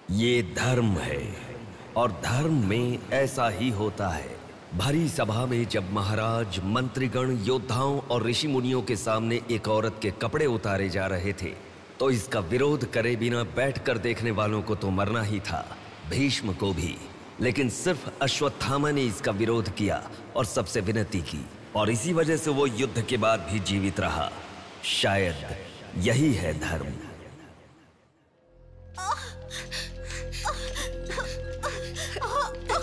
ये धर्म है और धर्म में ऐसा ही होता है। भरी सभा में जब महाराज, मंत्रीगण, योद्धाओं और ऋषि मुनियों के सामने एक औरत के कपड़े उतारे जा रहे थे तो इसका विरोध करे बिना बैठकर देखने वालों को तो मरना ही था, भीष्म को भी। लेकिन सिर्फ अश्वत्थामा ने इसका विरोध किया और सबसे विनती की, और इसी वजह से वो युद्ध के बाद भी जीवित रहा। शायद यही है धर्म।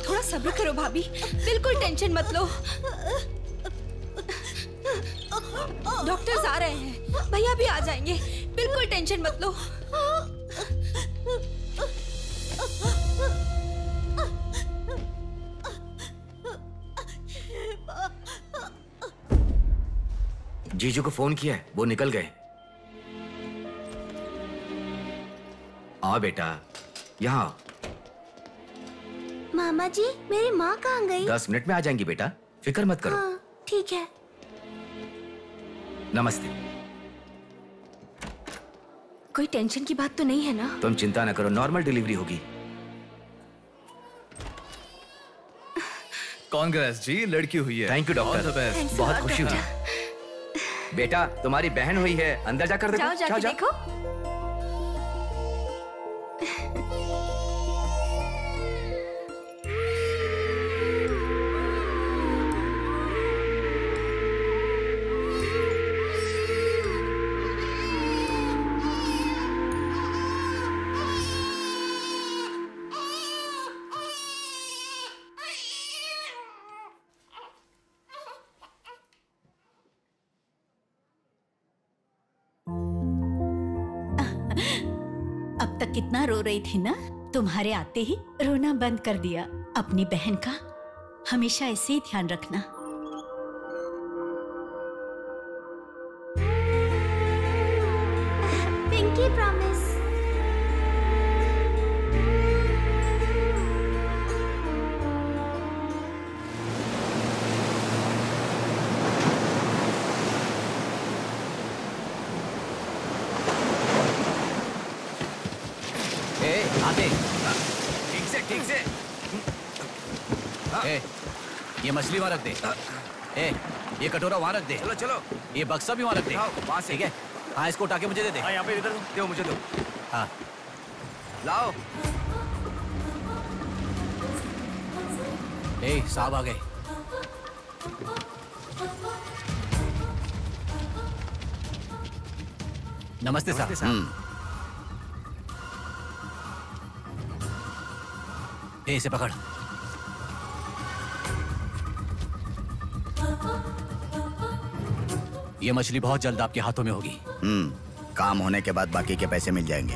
थोड़ा सब्र करो भाभी, बिल्कुल टेंशन मत लो। डॉक्टर्स आ रहे हैं, भैया भी आ जाएंगे, बिल्कुल टेंशन मत लो। जीजू को फोन किया है, वो निकल गए। आओ बेटा, यहाँ। मामा जी, मेरी माँ कहाँ गई? 10 मिनट में आ जाएंगी बेटा, फिक्र मत करो। हाँ, ठीक है। नमस्ते। कोई टेंशन की बात तो नहीं है ना? तुम चिंता न करो, नॉर्मल डिलीवरी होगी। कांग्रेस जी, लड़की हुई है। थैंक यू डॉक्टर, बहुत खुशी हुई। बेटा, तुम्हारी बहन हुई है, अंदर जाकर देखो। जाओ जाके देखो। अब तक कितना रो रही थी ना, तुम्हारे आते ही रोना बंद कर दिया। अपनी बहन का हमेशा ऐसे ही ध्यान रखना। Pinky promise. आते ठीक से। ए, ये मछली वहाँ रख दे। ए, ये कटोरा वहाँ रख दे। चलो। ये बक्सा भी वहाँ रख दे। वहाँ से। ठीक है। हाँ, इसको उठा के मुझे दे दे। हाँ, यहाँ पे इधर दो, मुझे दो। हाँ, लाओ। ए, साहब आ गए। नमस्ते साहब। इसे पकड़। ये मछली बहुत जल्द आपके हाथों में होगी। काम होने के बाद बाकी के पैसे मिल जाएंगे।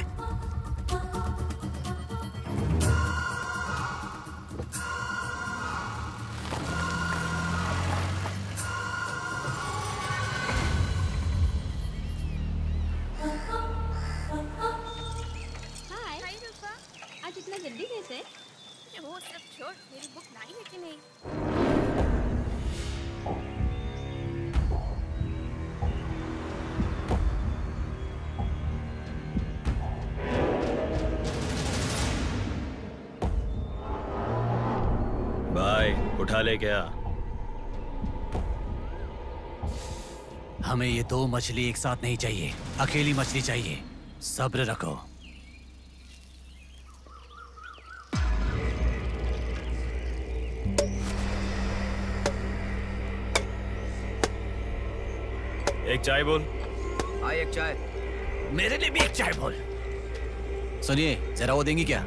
आज इतना जल्दी कैसे? वो सब छोड़, मेरी बुक लाई है कि नहीं? भाई उठा ले क्या? हमें ये 2 मछली एक साथ नहीं चाहिए, अकेली मछली चाहिए। सब्र रखो। एक चाय बोल। हाँ, एक चाय। मेरे लिए भी एक चाय बोल। सुनिए, जरा वो देंगी क्या?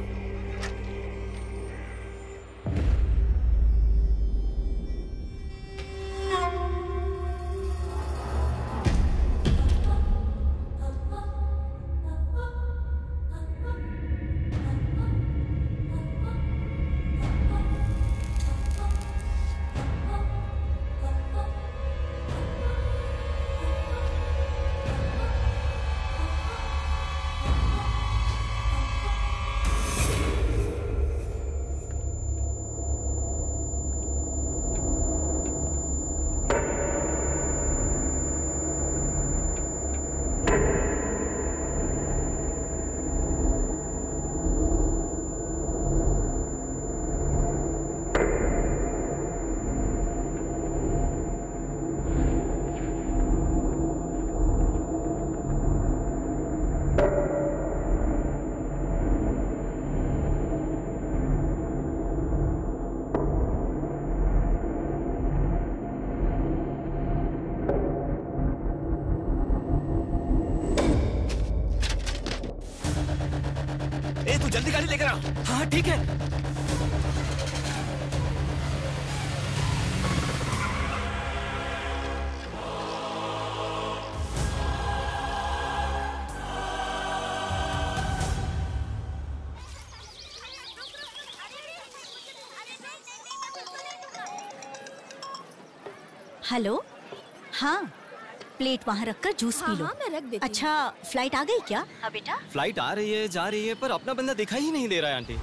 गाड़ी लेकर आओ। हाँ ठीक है। हेलो, हाँ प्लेट वहाँ रखकर जूस पी लो। हाँ, मैं रख देती हूँ। अच्छा, फ्लाइट आ गई क्या? हाँ बेटा। फ्लाइट आ रही है, जा रही है, पर अपना बंदा दिखाई ही नहीं दे रहा है आंटी।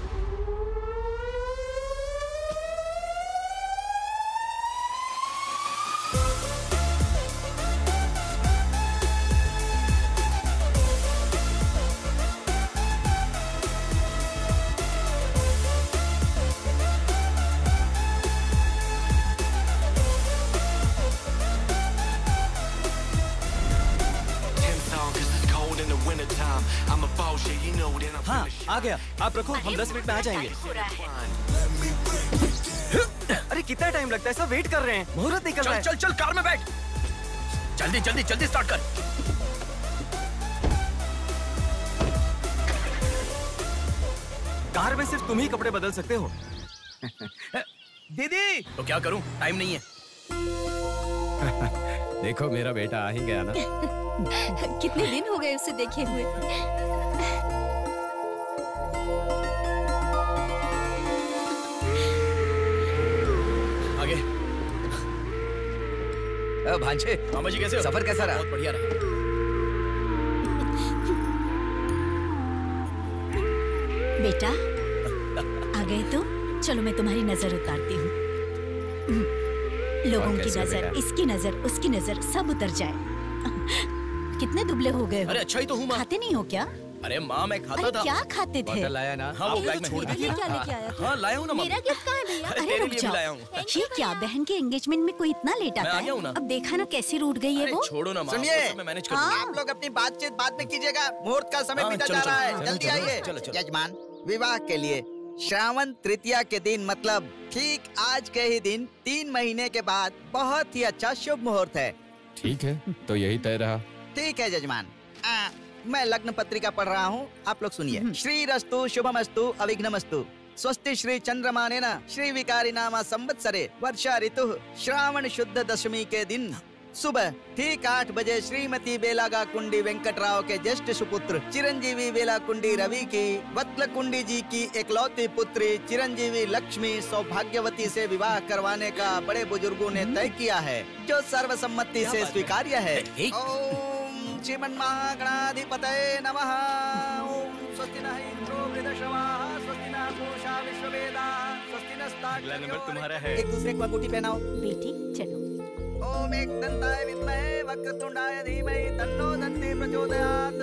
हाँ आ गया, आप रखो, हम 10 मिनट में आ जाएंगे। अरे कितना टाइम लगता है, सब वेट कर रहे हैं, मुहूर्त निकल रहा है। चल चल कार में बैठ, जल्दी जल्दी जल्दी स्टार्ट कर। कार में सिर्फ तुम ही कपड़े बदल सकते हो। दीदी तो क्या करूं, टाइम नहीं है। देखो मेरा बेटा आ ही गया ना। कितने दिन हो गए उसे देखे हुए। आगे। भांजे, मामा जी कैसे हो? सफर कैसा रहा? बहुत बढ़िया रहा। बेटा आ गए तो चलो मैं तुम्हारी नजर उतारती हूँ। लोगों की नजर, इसकी नजर, उसकी नजर, सब उतर जाए। कितने दुबले हो गए हो? अरे अच्छा ही तो हूँ माँ। खाते नहीं हो क्या? अरे माँ मैं खाता अरे था। क्या खाते थे? लाया ना। हाँ वो बैग में छोड़ ये क्या लेके आया? हाँ लाया हूँ ना मेरा गिफ्ट कहाँ है भैया? अरे अरे तेरे रुक लिए भी जाओ। लाया हूँ। ये क्या, बहन के एंगेजमेंट में कोई इतना लेट मैं आता आ गया हूँ ना। है? अब देखा ना कैसे रूठ गई है वो। छोड़ो ना माँ, सुनिए, वो सब मैं मैनेज कर लूंगा। हाँ। आप लोग अपनी बातचीत बाद में कीजिएगा, मुहूर्त का समय हाँ, बीता चलो, जा रहा चलो, है। चलो, जल्दी चलो, आइए। चलो, चलो। यजमान, विवाह के लिए श्रावण तृतीया के दिन, मतलब ठीक आज के ही दिन 3 महीने के बाद बहुत ही अच्छा शुभ मुहूर्त है। ठीक है, तो यही तय रहा। ठीक है यजमान। मैं लग्न पत्रिका पढ़ रहा हूँ, आप लोग सुनिए। श्रीरस्तु शुभमस्तु अविघ्नमस्तु स्वस्ति श्री चंद्रमानेन श्री विकारी नामा संवत्सरे वर्षा ऋतु श्रावण शुद्ध दशमी के दिन सुबह ठीक 8 बजे श्रीमती बेलागा कुंडी वेंकटराव के ज्येष्ठ सुपुत्र चिरंजीवी बेला कुंडी रवि की वत्ल कुंडी जी की एकलौती पुत्री चिरंजीवी लक्ष्मी सौभाग्यवती से विवाह करवाने का बड़े बुजुर्गों ने तय किया है, जो सर्वसम्मति से स्वीकार्य है। ओम श्रीमन्महागणाधिपतये नमः। ओम स्वस्ति नः इंद्रो वृद्धश्रवाः स्वस्ति नः पूषा विश्ववेदाः स्वस्ति अगला नंबर तुम्हारा है। एक दूसरे को अंगूठी पहनाओ। बेटी चलो। ओम एकदंताय विद्महे वक्रतुंडाय धीमहि तन्नो दन्ति प्रचोदयात्।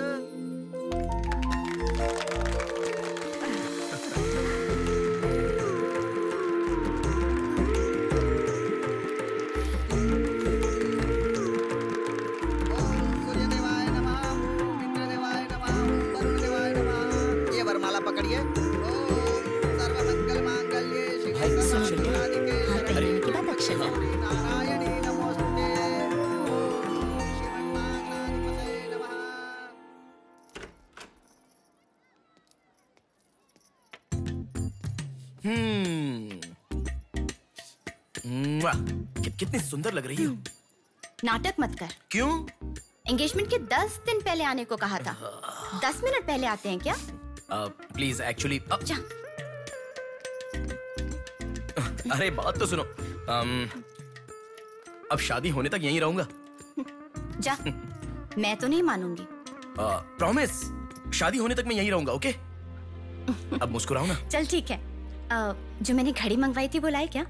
ओम सूर्यदेवाय नमः, ओम इंद्रदेवाय नमः, ओम वरुणदेवाय नमः। ये वरमाला पकड़िए। ओम सर्वमंगल मांगल्ये शिवे सर्वार्थ हाथ पहनने के बाद अक्षर डालो। नारायणी नमोस्तुते। ओम श्रीमन्महागणाधिपतये नमः। कितनी सुंदर लग रही हो। नाटक मत कर। क्यों? एंगेजमेंट के 10 दिन पहले आने को कहा था। 10 मिनट पहले आते हैं क्या? प्लीज एक्चुअली जा। अरे बात तो सुनो। अब शादी होने तक यहीं रहूंगा। जा। मैं तो नहीं मानूंगी। प्रॉमिस, शादी होने तक मैं यहीं रहूंगा। ओके? अब मुस्कुराओ ना। चल ठीक है। जो मैंने घड़ी मंगवाई थी वो लाए क्या?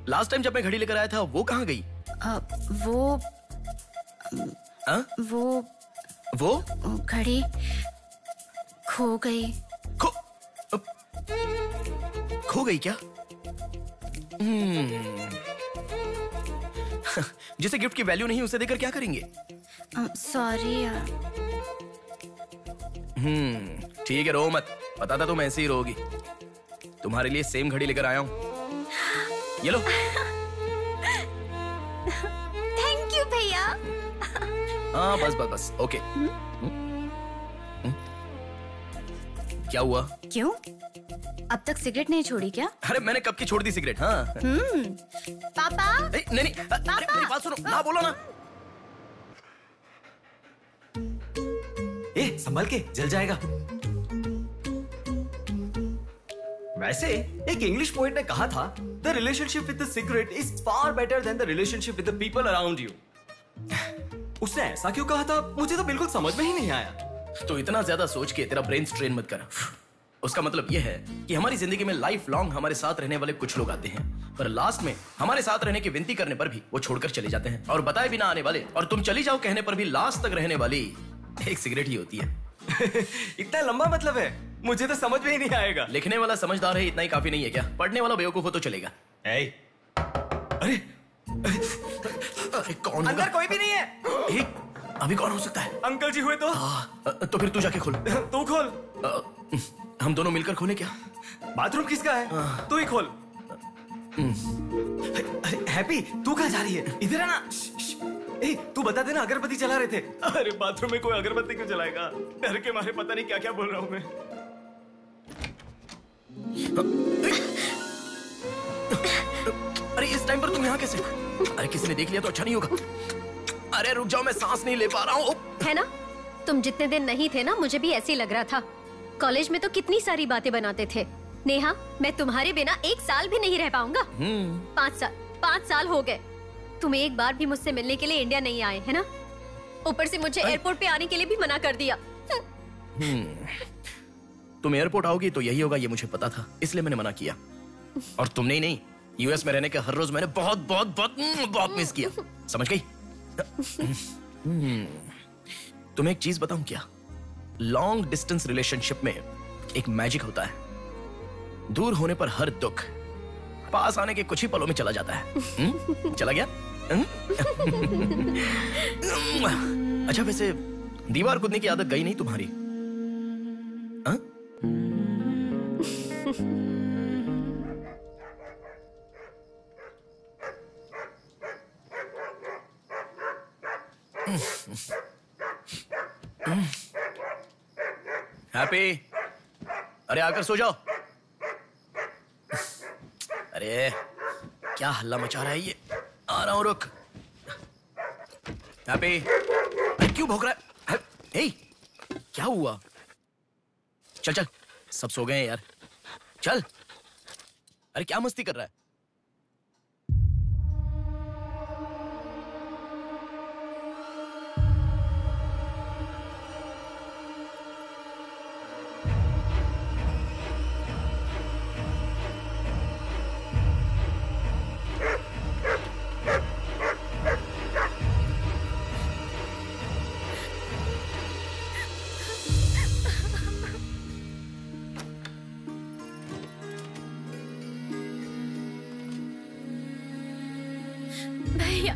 लास्ट टाइम जब मैं घड़ी लेकर आया था वो कहाँ गई? वो घड़ी खो गई। खो गई क्या? जिसे गिफ्ट की वैल्यू नहीं उसे देकर क्या करेंगे? सॉरी यार। ठीक है, रो मत। पता था तुम ऐसे ही रोगी। तुम्हारे लिए सेम घड़ी लेकर आया हूँ। ये लो। थैंक यू भैया। हाँ बस बस बस। ओके। क्या हुआ? क्यों? अब तक सिगरेट नहीं छोड़ी क्या? अरे मैंने कब की छोड़ दी सिगरेट। हाँ। पापा। नहीं, अरे मेरी बात सुनो ना, बोलो ना। संभल के, जल जाएगा। वैसे एक इंग्लिश पोएट ने कहा था, the relationship with the cigarette is far better than the relationship with the people around you. उसने ऐसा क्यों कहा था, मुझे तो बिल्कुल समझ में ही नहीं आया। तो इतना ज्यादा सोच के तेरा ब्रेन स्ट्रेन मत कर। उसका मतलब यह है कि हमारी जिंदगी में लाइफ लॉन्ग हमारे साथ रहने वाले कुछ लोग आते हैं, पर लास्ट में हमारे साथ रहने की विनती करने पर भी वो छोड़कर चले जाते हैं, और बताए बिना आने वाले और तुम चली जाओ कहने पर भी लास्ट तक रहने वाली एक सिगरेट ही होती है। इतना लंबा मतलब है, मुझे तो समझ में ही नहीं आएगा। लिखने वाला समझदार है, इतना ही काफी नहीं है क्या? पढ़ने वाला बेवकूफ हो तो चलेगा। अरे कौन? अंदर कोई भी नहीं है। अभी कौन हो सकता है? अंकल जी हुए तो। तो फिर तू जाके खोल। तू खोल। हम दोनों मिलकर खोले क्या? बाथरूम किसका है? तू ही खोल। हैप्पी, तू कहाँ जा रही है? इधर है ना। तू बता देना, अगरबत्ती जला रहे थे। अरे बाथरूम में कोई अगरबत्ती क्यों जलाएगा? डर के मारे पता नहीं क्या क्या बोल रहा हूँ मैं। अरे इस टाइम पर तुम यहाँ कैसे? अरे किसी ने देख लिया तो अच्छा नहीं होगा। अरे रुक जाओ, मैं सांस नहीं ले पा रहा हूँ। है ना, तुम जितने दिन नहीं थे ना, मुझे भी ऐसे ही लग रहा था। कॉलेज में तो कितनी सारी बातें बनाते थे। नेहा, मैं तुम्हारे बिना 1 साल भी नहीं रह पाऊंगा। 5 साल हो गए। तुम एक बार भी मुझसे मिलने के लिए इंडिया नहीं आए, है ना? ऊपर से मुझे एयरपोर्ट पे आने के लिए भी मना कर दिया। तुम एयरपोर्ट आओगी तो यही होगा, ये मुझे पता था, इसलिए मैंने मना किया। और तुमने ही नहीं, यूएस में रहने के हर रोज मैंने बहुत बहुत बहुत बहुत मिस किया। समझ गई? तुम्हें एक चीज बताऊं क्या? लॉन्ग डिस्टेंस रिलेशनशिप में एक मैजिक होता है। दूर होने पर हर दुख पास आने के कुछ ही पलों में चला जाता है। चला गया? अच्छा, वैसे दीवार कूदने की आदत गई नहीं तुम्हारी? हा? हैप्पी, अरे आकर सो जाओ। अरे क्या हल्ला मचा रहा है ये? आ रहा हूं, रुक। हैप्पी, अरे क्यों भौंक रहा है? हे, क्या हुआ? चल चल, सब सो गए हैं यार, चल। अरे क्या मस्ती कर रहा है? भैया,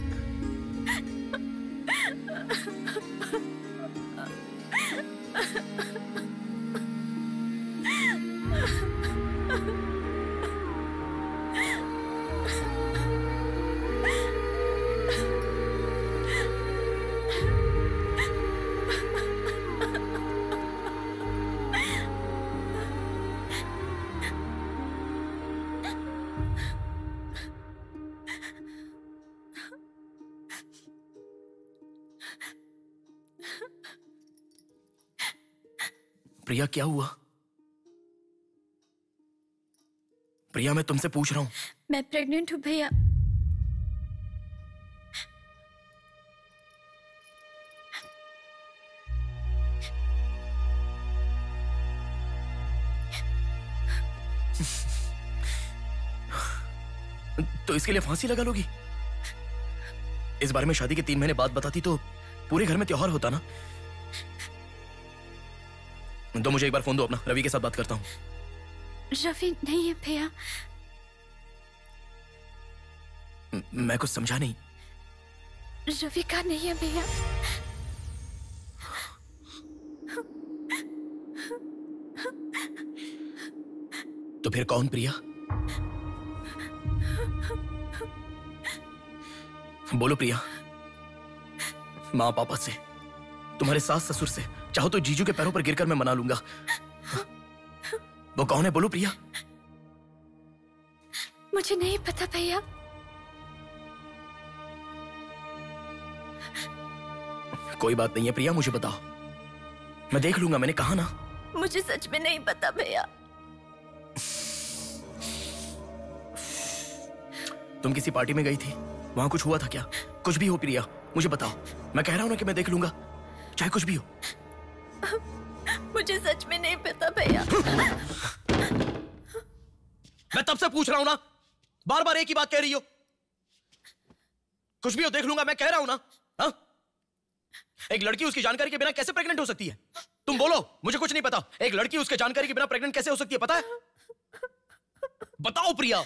प्रिया, क्या हुआ? प्रिया, मैं तुमसे पूछ रहा हूं। मैं प्रेग्नेंट हूँ भैया। तो इसके लिए फांसी लगा लोगी? इस बारे में शादी के 3 महीने बाद बताती तो पूरे घर में त्योहार होता ना। तो मुझे एक बार फोन दो अपना, रवि के साथ बात करता हूँ। रवि नहीं है भैया। मैं कुछ समझा नहीं। रवि का नहीं है भैया। तो फिर कौन? प्रिया, बोलो प्रिया। माँ पापा से, तुम्हारे सास ससुर से, चाहो तो जीजू के पैरों पर गिरकर मैं मना लूंगा। वो कौन है, बोलो प्रिया। मुझे नहीं पता भैया। कोई बात नहीं है प्रिया, मुझे बताओ, मैं देख लूंगा, मैंने कहा ना। मुझे सच में नहीं पता भैया। तुम किसी पार्टी में गई थी, वहां कुछ हुआ था क्या? कुछ भी हो प्रिया, मुझे बताओ। मैं कह रहा हूं ना कि मैं देख लूंगा, चाहे कुछ भी हो। मुझे सच में नहीं पता भैया। मैं तब से पूछ रहा हूं ना, बार बार एक ही बात कह रही हो। कुछ भी हो, देख लूंगा, मैं कह रहा हूं ना। हाँ? एक लड़की उसकी जानकारी के बिना कैसे प्रेग्नेंट हो सकती है? तुम बोलो, मुझे कुछ नहीं पता। एक लड़की उसके जानकारी के बिना प्रेग्नेंट कैसे हो सकती है, पता है? बताओ प्रिया।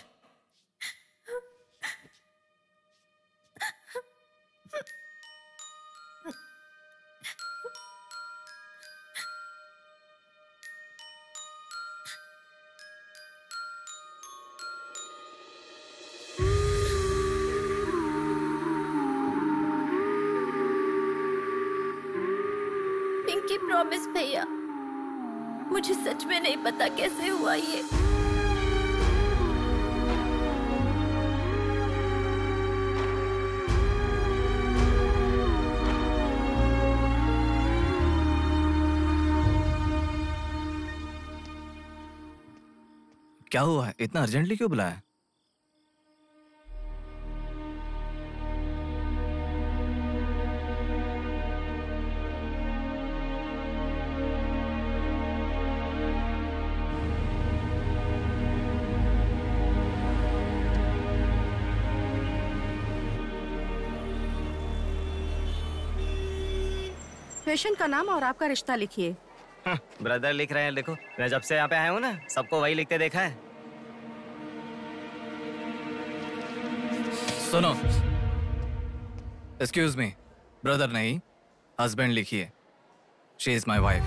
पिंकी प्रॉमिस भैया, मुझे सच में नहीं पता कैसे हुआ ये। क्या हुआ है? इतना अर्जेंटली क्यों बुलाया? पेशेंट का नाम और आपका रिश्ता लिखिए। ब्रदर लिख रहे हैं, देखो। मैं जब से यहाँ पे आया हूँ ना, सबको वही लिखते देखा है। सुनो, एक्सक्यूज मी, ब्रदर नहीं, हस्बैंड लिखिए। She is my wife.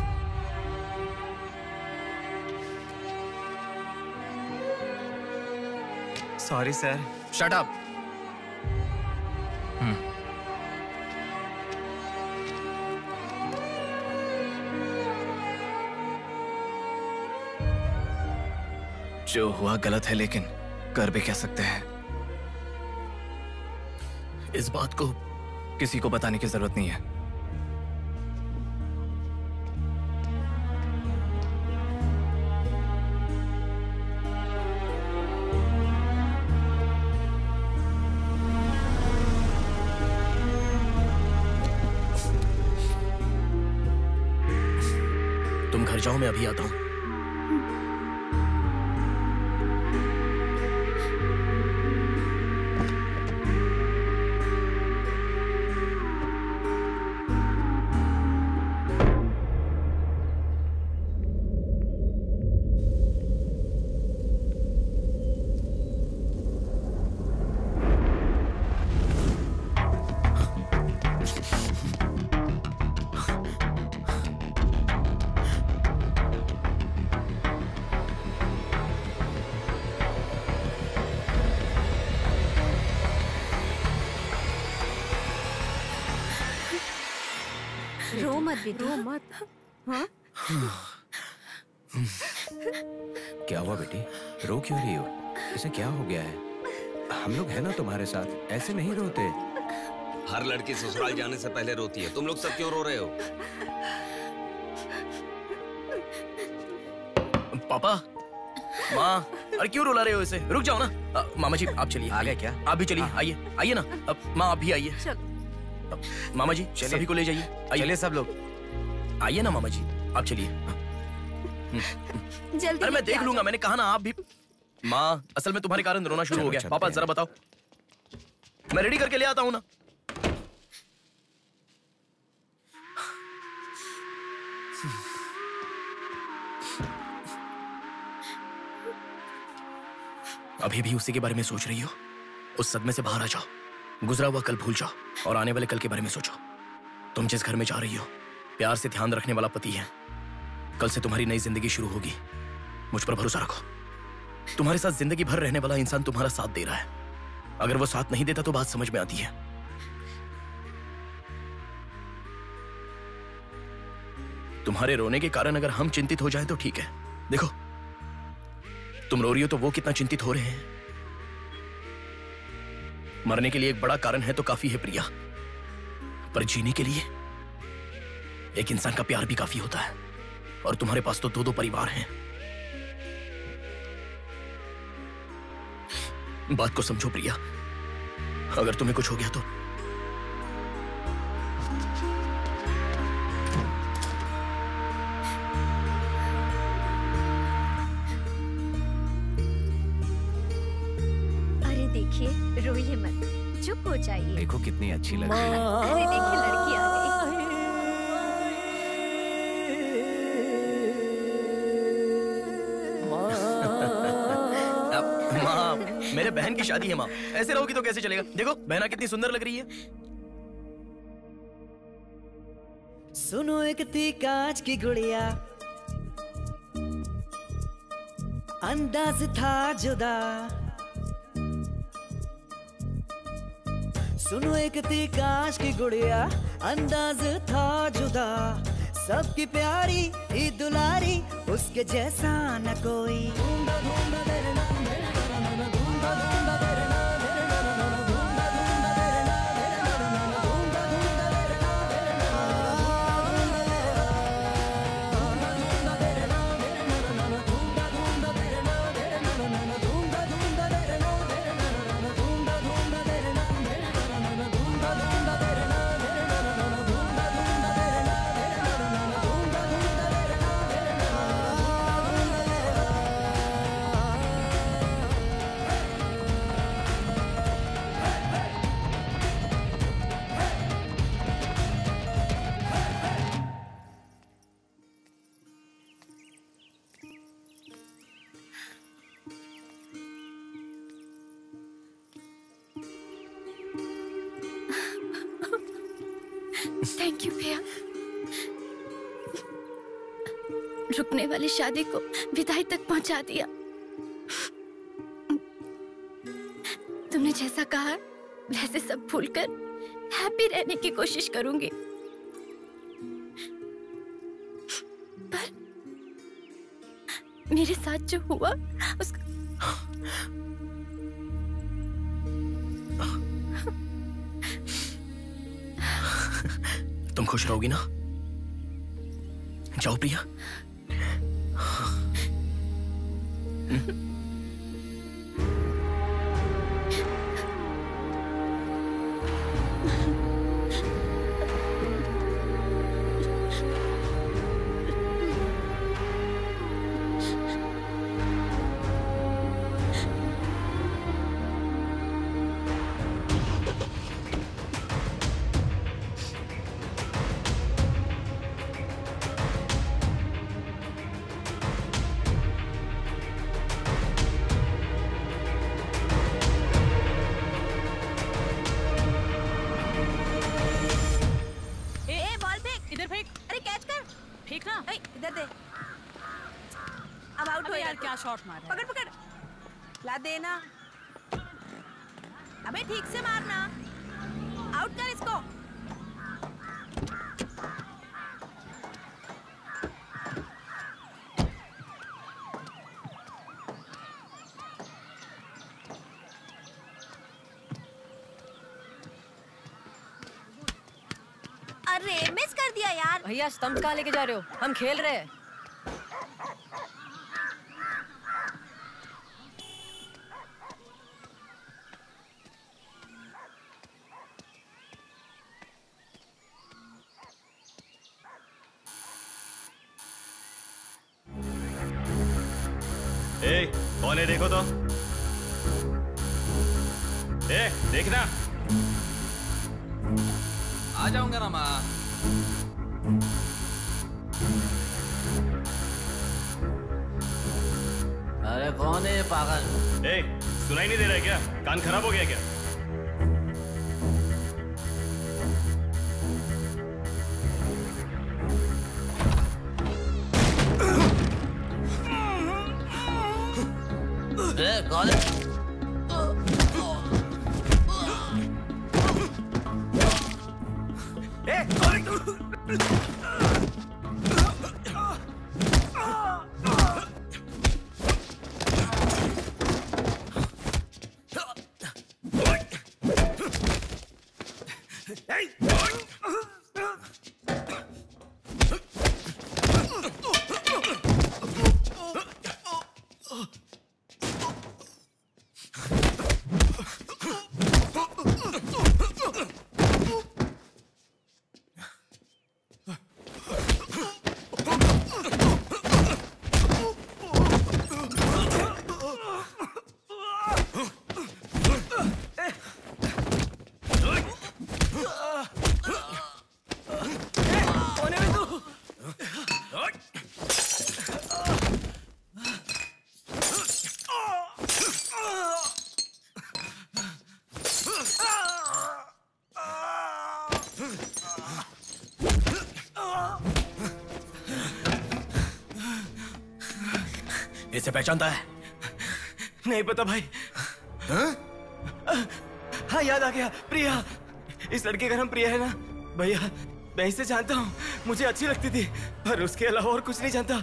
Sorry sir. Shut up. जो हुआ गलत है, लेकिन कर भी क्या सकते हैं। इस बात को किसी को बताने की जरूरत नहीं है। तुम घर जाओ, मैं अभी आता हूं। रो मत बेटा, रो मत। हाँ? क्या हुआ बेटी, रो क्यों रही हो? इसे क्या हो गया है? हम लोग हैं ना तुम्हारे साथ, ऐसे नहीं रोते। हर लड़की ससुराल जाने से पहले रोती है, तुम लोग सब क्यों रो रहे हो? पापा, माँ, अरे क्यों रुला रहे हो इसे? रुक जाओ ना। मामा जी आप चलिए। आ गए क्या? आप भी चलिए, आइए आइए ना। माँ आप भी आइए। मामा जी सभी को ले जाइए। चलिए सब लोग, आइए ना मामा जी, आप चलिए। जल्दी। अरे मैं देख लूंगा, मैंने कहा ना। आप भी। माँ, असल में तुम्हारे कारण रोना शुरू हो गया। पापा जरा बताओ, मैं रेडी करके ले आता हूँ ना। अभी भी उसी के बारे में सोच रही हो? उस सदमे से बाहर आ जाओ, गुजरा हुआ कल भूल जाओ और आने वाले कल के बारे में सोचो। तुम जिस घर में जा रही हो, प्यार से ध्यान रखने वाला पति है। कल से तुम्हारी नई जिंदगी शुरू होगी, मुझ पर भरोसा रखो। तुम्हारे साथ जिंदगी भर रहने वाला इंसान तुम्हारा साथ दे रहा है। अगर वो साथ नहीं देता तो बात समझ में आती है। तुम्हारे रोने के कारण अगर हम चिंतित हो जाए तो ठीक है। देखो, तुम रो रही हो तो वो कितना चिंतित हो रहे हैं। मरने के लिए एक बड़ा कारण है तो काफी है प्रिया, पर जीने के लिए एक इंसान का प्यार भी काफी होता है। और तुम्हारे पास तो 2-2 परिवार हैं। बात को समझो प्रिया, अगर तुम्हें कुछ हो गया तो अरे देखिए, रोइए मत, चुप हो जाइए। देखो कितनी अच्छी लग रही है। अरे देखिए, लड़की आ गई। माँ, मेरे बहन की शादी है माँ, ऐसे रहोगी तो कैसे चलेगा। देखो बहना कितनी सुंदर लग रही है। सुनो एक थी कांच की गुड़िया, अंदाज था जुदा। सुनो एक थी कांच की गुड़िया, अंदाज था जुदा। सबकी प्यारी ही दुलारी, उसके जैसा न कोई। थैंक यू भैया, रुकने वाली शादी को विदाई तक पहुंचा दिया। तुमने जैसा कहा वैसे सब भूलकर हैप्पी रहने की कोशिश करूंगी। पर मेरे साथ जो हुआ उसका तुम खुश रहोगी ना? जाओ प्रिया। शॉट मार पकड़ पकड़, ला देना। अबे ठीक से मारना, आउट कर इसको। अरे मिस कर दिया यार। भैया स्टंप कहाँ लेके जा रहे हो? हम खेल रहे हैं। कौन है देखो तो। देखना। आ जाऊंगा ना माँ। अरे कौन है पागल? सुनाई नहीं दे रहा है क्या? कान खराब हो गया क्या? कौन इसे पहचानता है? नहीं पता भाई। हाँ याद आ गया, प्रिया। इस लड़के का नाम प्रिया है ना भैया? मैं इसे जानता हूँ, मुझे अच्छी लगती थी, पर उसके अलावा और कुछ नहीं जानता।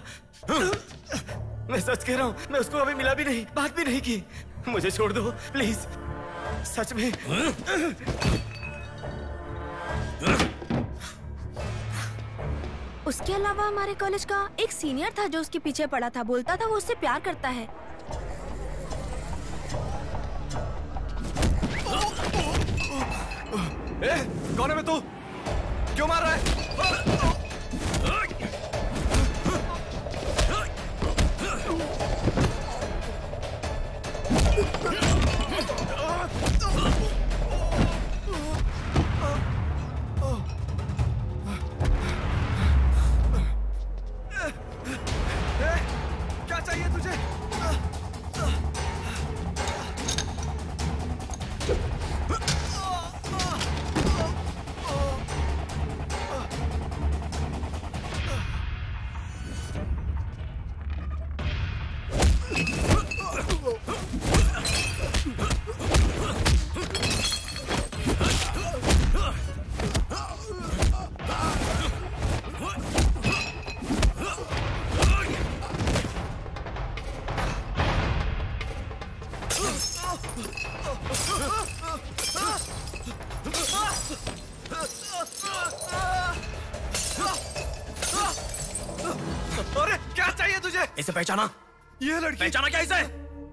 मैं सच कह रहा हूँ, मैं उसको अभी मिला भी नहीं, बात भी नहीं की। मुझे छोड़ दो प्लीज, सच में। उसके अलावा हमारे कॉलेज का एक सीनियर था जो उसके पीछे पड़ा था, बोलता था वो उससे प्यार करता है। कौन है मैं तू? क्यों मार रहा है? क्या चाहिए तुझे? अरे क्या चाहिए तुझे? इसे पहचाना? ये लड़की पहचाना क्या इसे?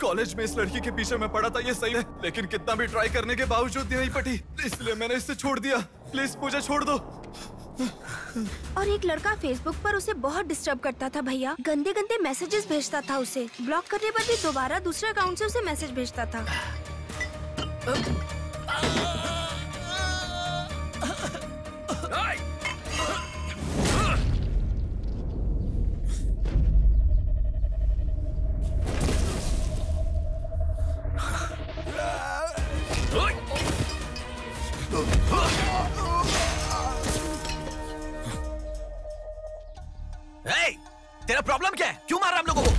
कॉलेज में इस लड़की के पीछे मैं पड़ा था, ये सही है, लेकिन कितना भी ट्राई करने के बावजूद नहीं पटी, इसलिए मैंने इसे छोड़ दिया। प्लीज मुझे छोड़ दो। और एक लड़का फेसबुक पर उसे बहुत डिस्टर्ब करता था भैया, गंदे गंदे मैसेजेस भेजता था उसे। ब्लॉक करने पर भी दोबारा दूसरे अकाउंट से उसे मैसेज भेजता था। तेरा प्रॉब्लम क्या है? क्यों मार रहा है हम लोगों को?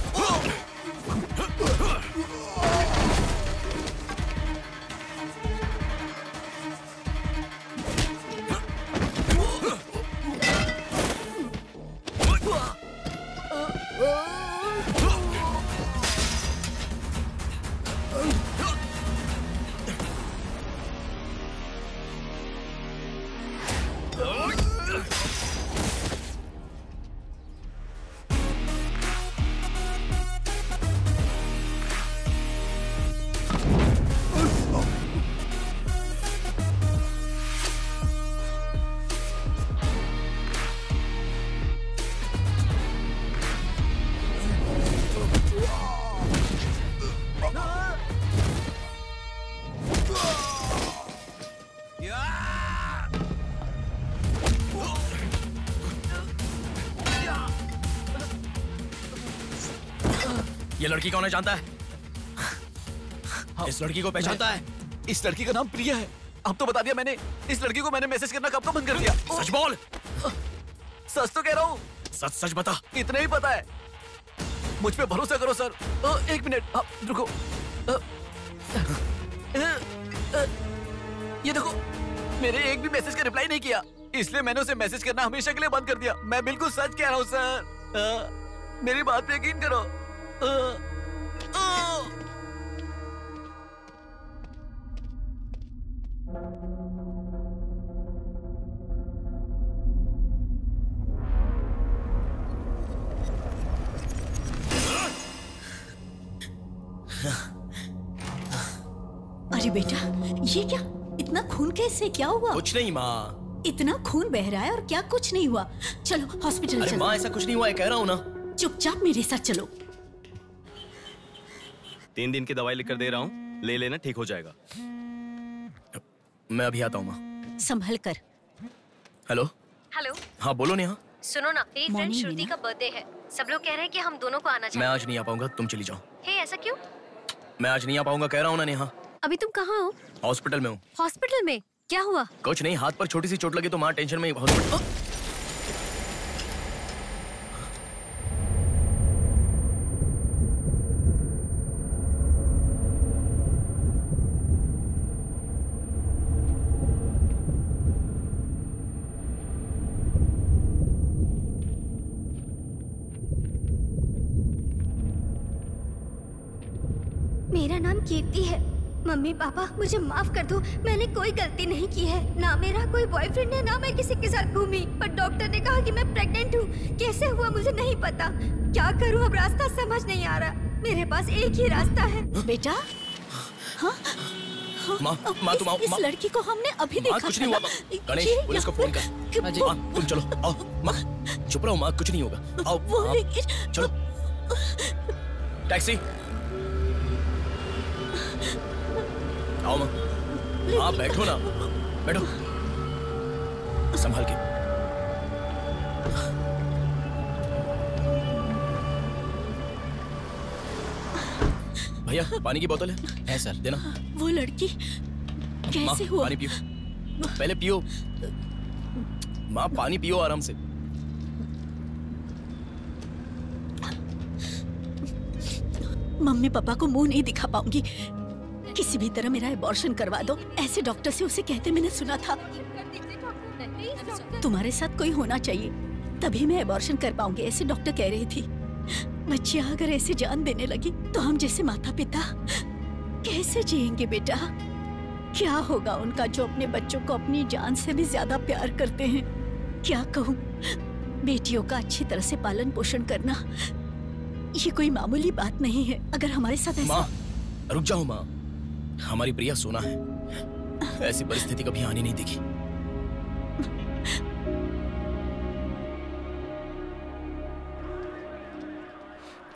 ये लड़की कौन है जानता है? इस लड़की को पहचानता है? इस लड़की का नाम प्रिया है। अब तो बता दिया मैंने। इस लड़की को मैंने मैसेज करना कब का बंद कर दिया। सच बोल। सच तो कह रहा हूँ। सच सच बता। इतना ही पता है, मुझ पे भरोसा करो सर। एक मिनट रुको। ये देखो, मेरे एक भी मैसेज का रिप्लाई नहीं किया, इसलिए मैंने उसे मैसेज करना हमेशा के लिए बंद कर दिया। मैं बिल्कुल सच कह रहा हूँ सर, मेरी बात पे यकीन करो। अरे बेटा, ये क्या? इतना खून कैसे? क्या हुआ? कुछ नहीं माँ। इतना खून बह रहा है और क्या कुछ नहीं हुआ? चलो हॉस्पिटल चलो। अरे माँ, ऐसा कुछ नहीं हुआ है, कह रहा हूँ ना। चुपचाप मेरे साथ चलो। 3 दिन की दवाई लिख कर दे रहा हूँ, ले लेना, ठीक हो जाएगा। मैं अभी आता हूँ माँ। संभल कर। हेलो। हाँ बोलो नेहा। सुनो ना, मेरी फ्रेंड श्रुति का बर्थडे है। सब लोग कह रहे हैं कि हम दोनों को आना चाहिए। मैं आज नहीं आ पाऊंगा, तुम चली जाओ। हे, ऐसा क्यों? मैं आज नहीं आ पाऊंगा, कह रहा हूँ ना नेहा। अभी तुम कहाँ हो? हॉस्पिटल में हूँ। हॉस्पिटल में? क्या हुआ? कुछ नहीं, हाथ पर छोटी सी चोट लगी तो माँ टेंशन में हॉस्पिटल। मेरा नाम कीर्ति है। मम्मी पापा मुझे माफ कर दो, मैंने कोई गलती नहीं की है। ना मेरा कोई बॉयफ्रेंड है, ना मैं किसी के साथ घूमी। पर डॉक्टर ने कहा कि मैं प्रेग्नेंट हूँ। कैसे हुआ मुझे नहीं पता। क्या करूँ अब, रास्ता समझ नहीं आ रहा। मेरे पास एक ही रास्ता है। बेटा, हाँ? माँ, तुम आओ। इस लड़की को हमने अभी देखा। कुछ नहीं हुआ। गणेश, पुलिस को फोन कर। माँ, तुम चलो, आओ। माँ, चुप रहो माँ, कुछ नहीं होगा। आओ, चलो। टैक्सी। आओ माँ। आप बैठो ना, बैठो, संभाल के। भैया, पानी की बोतल है सर, देना। वो लड़की कैसे हुआ? पानी पियो, पहले पियो। माँ, पानी पियो आराम से। मम्मी पापा को मुंह नहीं दिखा पाऊंगी। किसी भी तरह मेरा एबॉर्शन करवा दो, ऐसे डॉक्टर से उसे कहते मैंने सुना था। तुम्हारे साथ कोई होना चाहिए, तभी मैं एबॉर्शन कर पाऊंगी, ऐसे डॉक्टर कह रही थी। बच्चियां अगर ऐसे जान देने लगी तो हम जैसे माता पिता कैसे जिएंगे बेटा? क्या होगा उनका जो अपने बच्चों को अपनी जान से भी ज्यादा प्यार करते हैं? क्या कहूँ, बेटियों का अच्छी तरह से पालन पोषण करना ये कोई मामूली बात नहीं है। अगर हमारे साथ ऐसा... माँ, रुक जाओ माँ, हमारी प्रिया सोना है, ऐसी परिस्थिति कभी आनी नहीं देखी।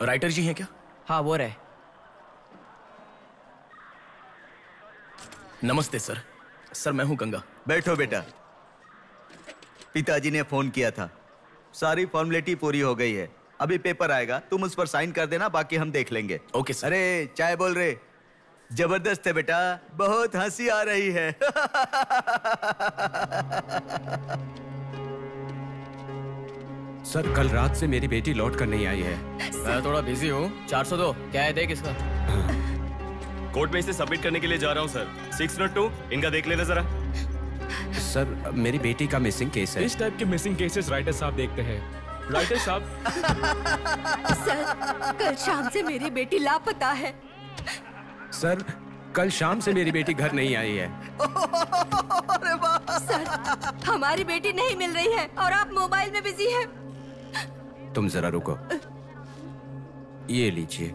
राइटर जी हैं क्या? हाँ, वो रहे। नमस्ते सर। सर, मैं हूं गंगा। बैठो बेटा। पिताजी ने फोन किया था, सारी फॉर्मेलिटी पूरी हो गई है। अभी पेपर आएगा, तुम उस पर साइन कर देना, बाकी हम देख लेंगे। Okay sir. अरे चाय बोल रहे? जबरदस्त है बेटा, बहुत हंसी आ रही है। सर, कल रात से मेरी बेटी लौट कर नहीं आई है। मैं थोड़ा बिजी हूँ। 402 क्या है, देख इसका। कोर्ट में इसे सबमिट करने के लिए जा रहा हूँ सर। 602, इनका देख लेना जरा। सर, मेरी बेटी का मिसिंग केस है। इस टाइप के मिसिंग केसेस राइटर साहब देखते हैं। राइटर साहब। सर, कल शाम से मेरी बेटी लापता है। सर, कल शाम से मेरी बेटी घर नहीं आई है। सर, हमारी बेटी नहीं मिल रही है और आप मोबाइल में बिजी हैं। तुम जरा रुको, ये लीजिए।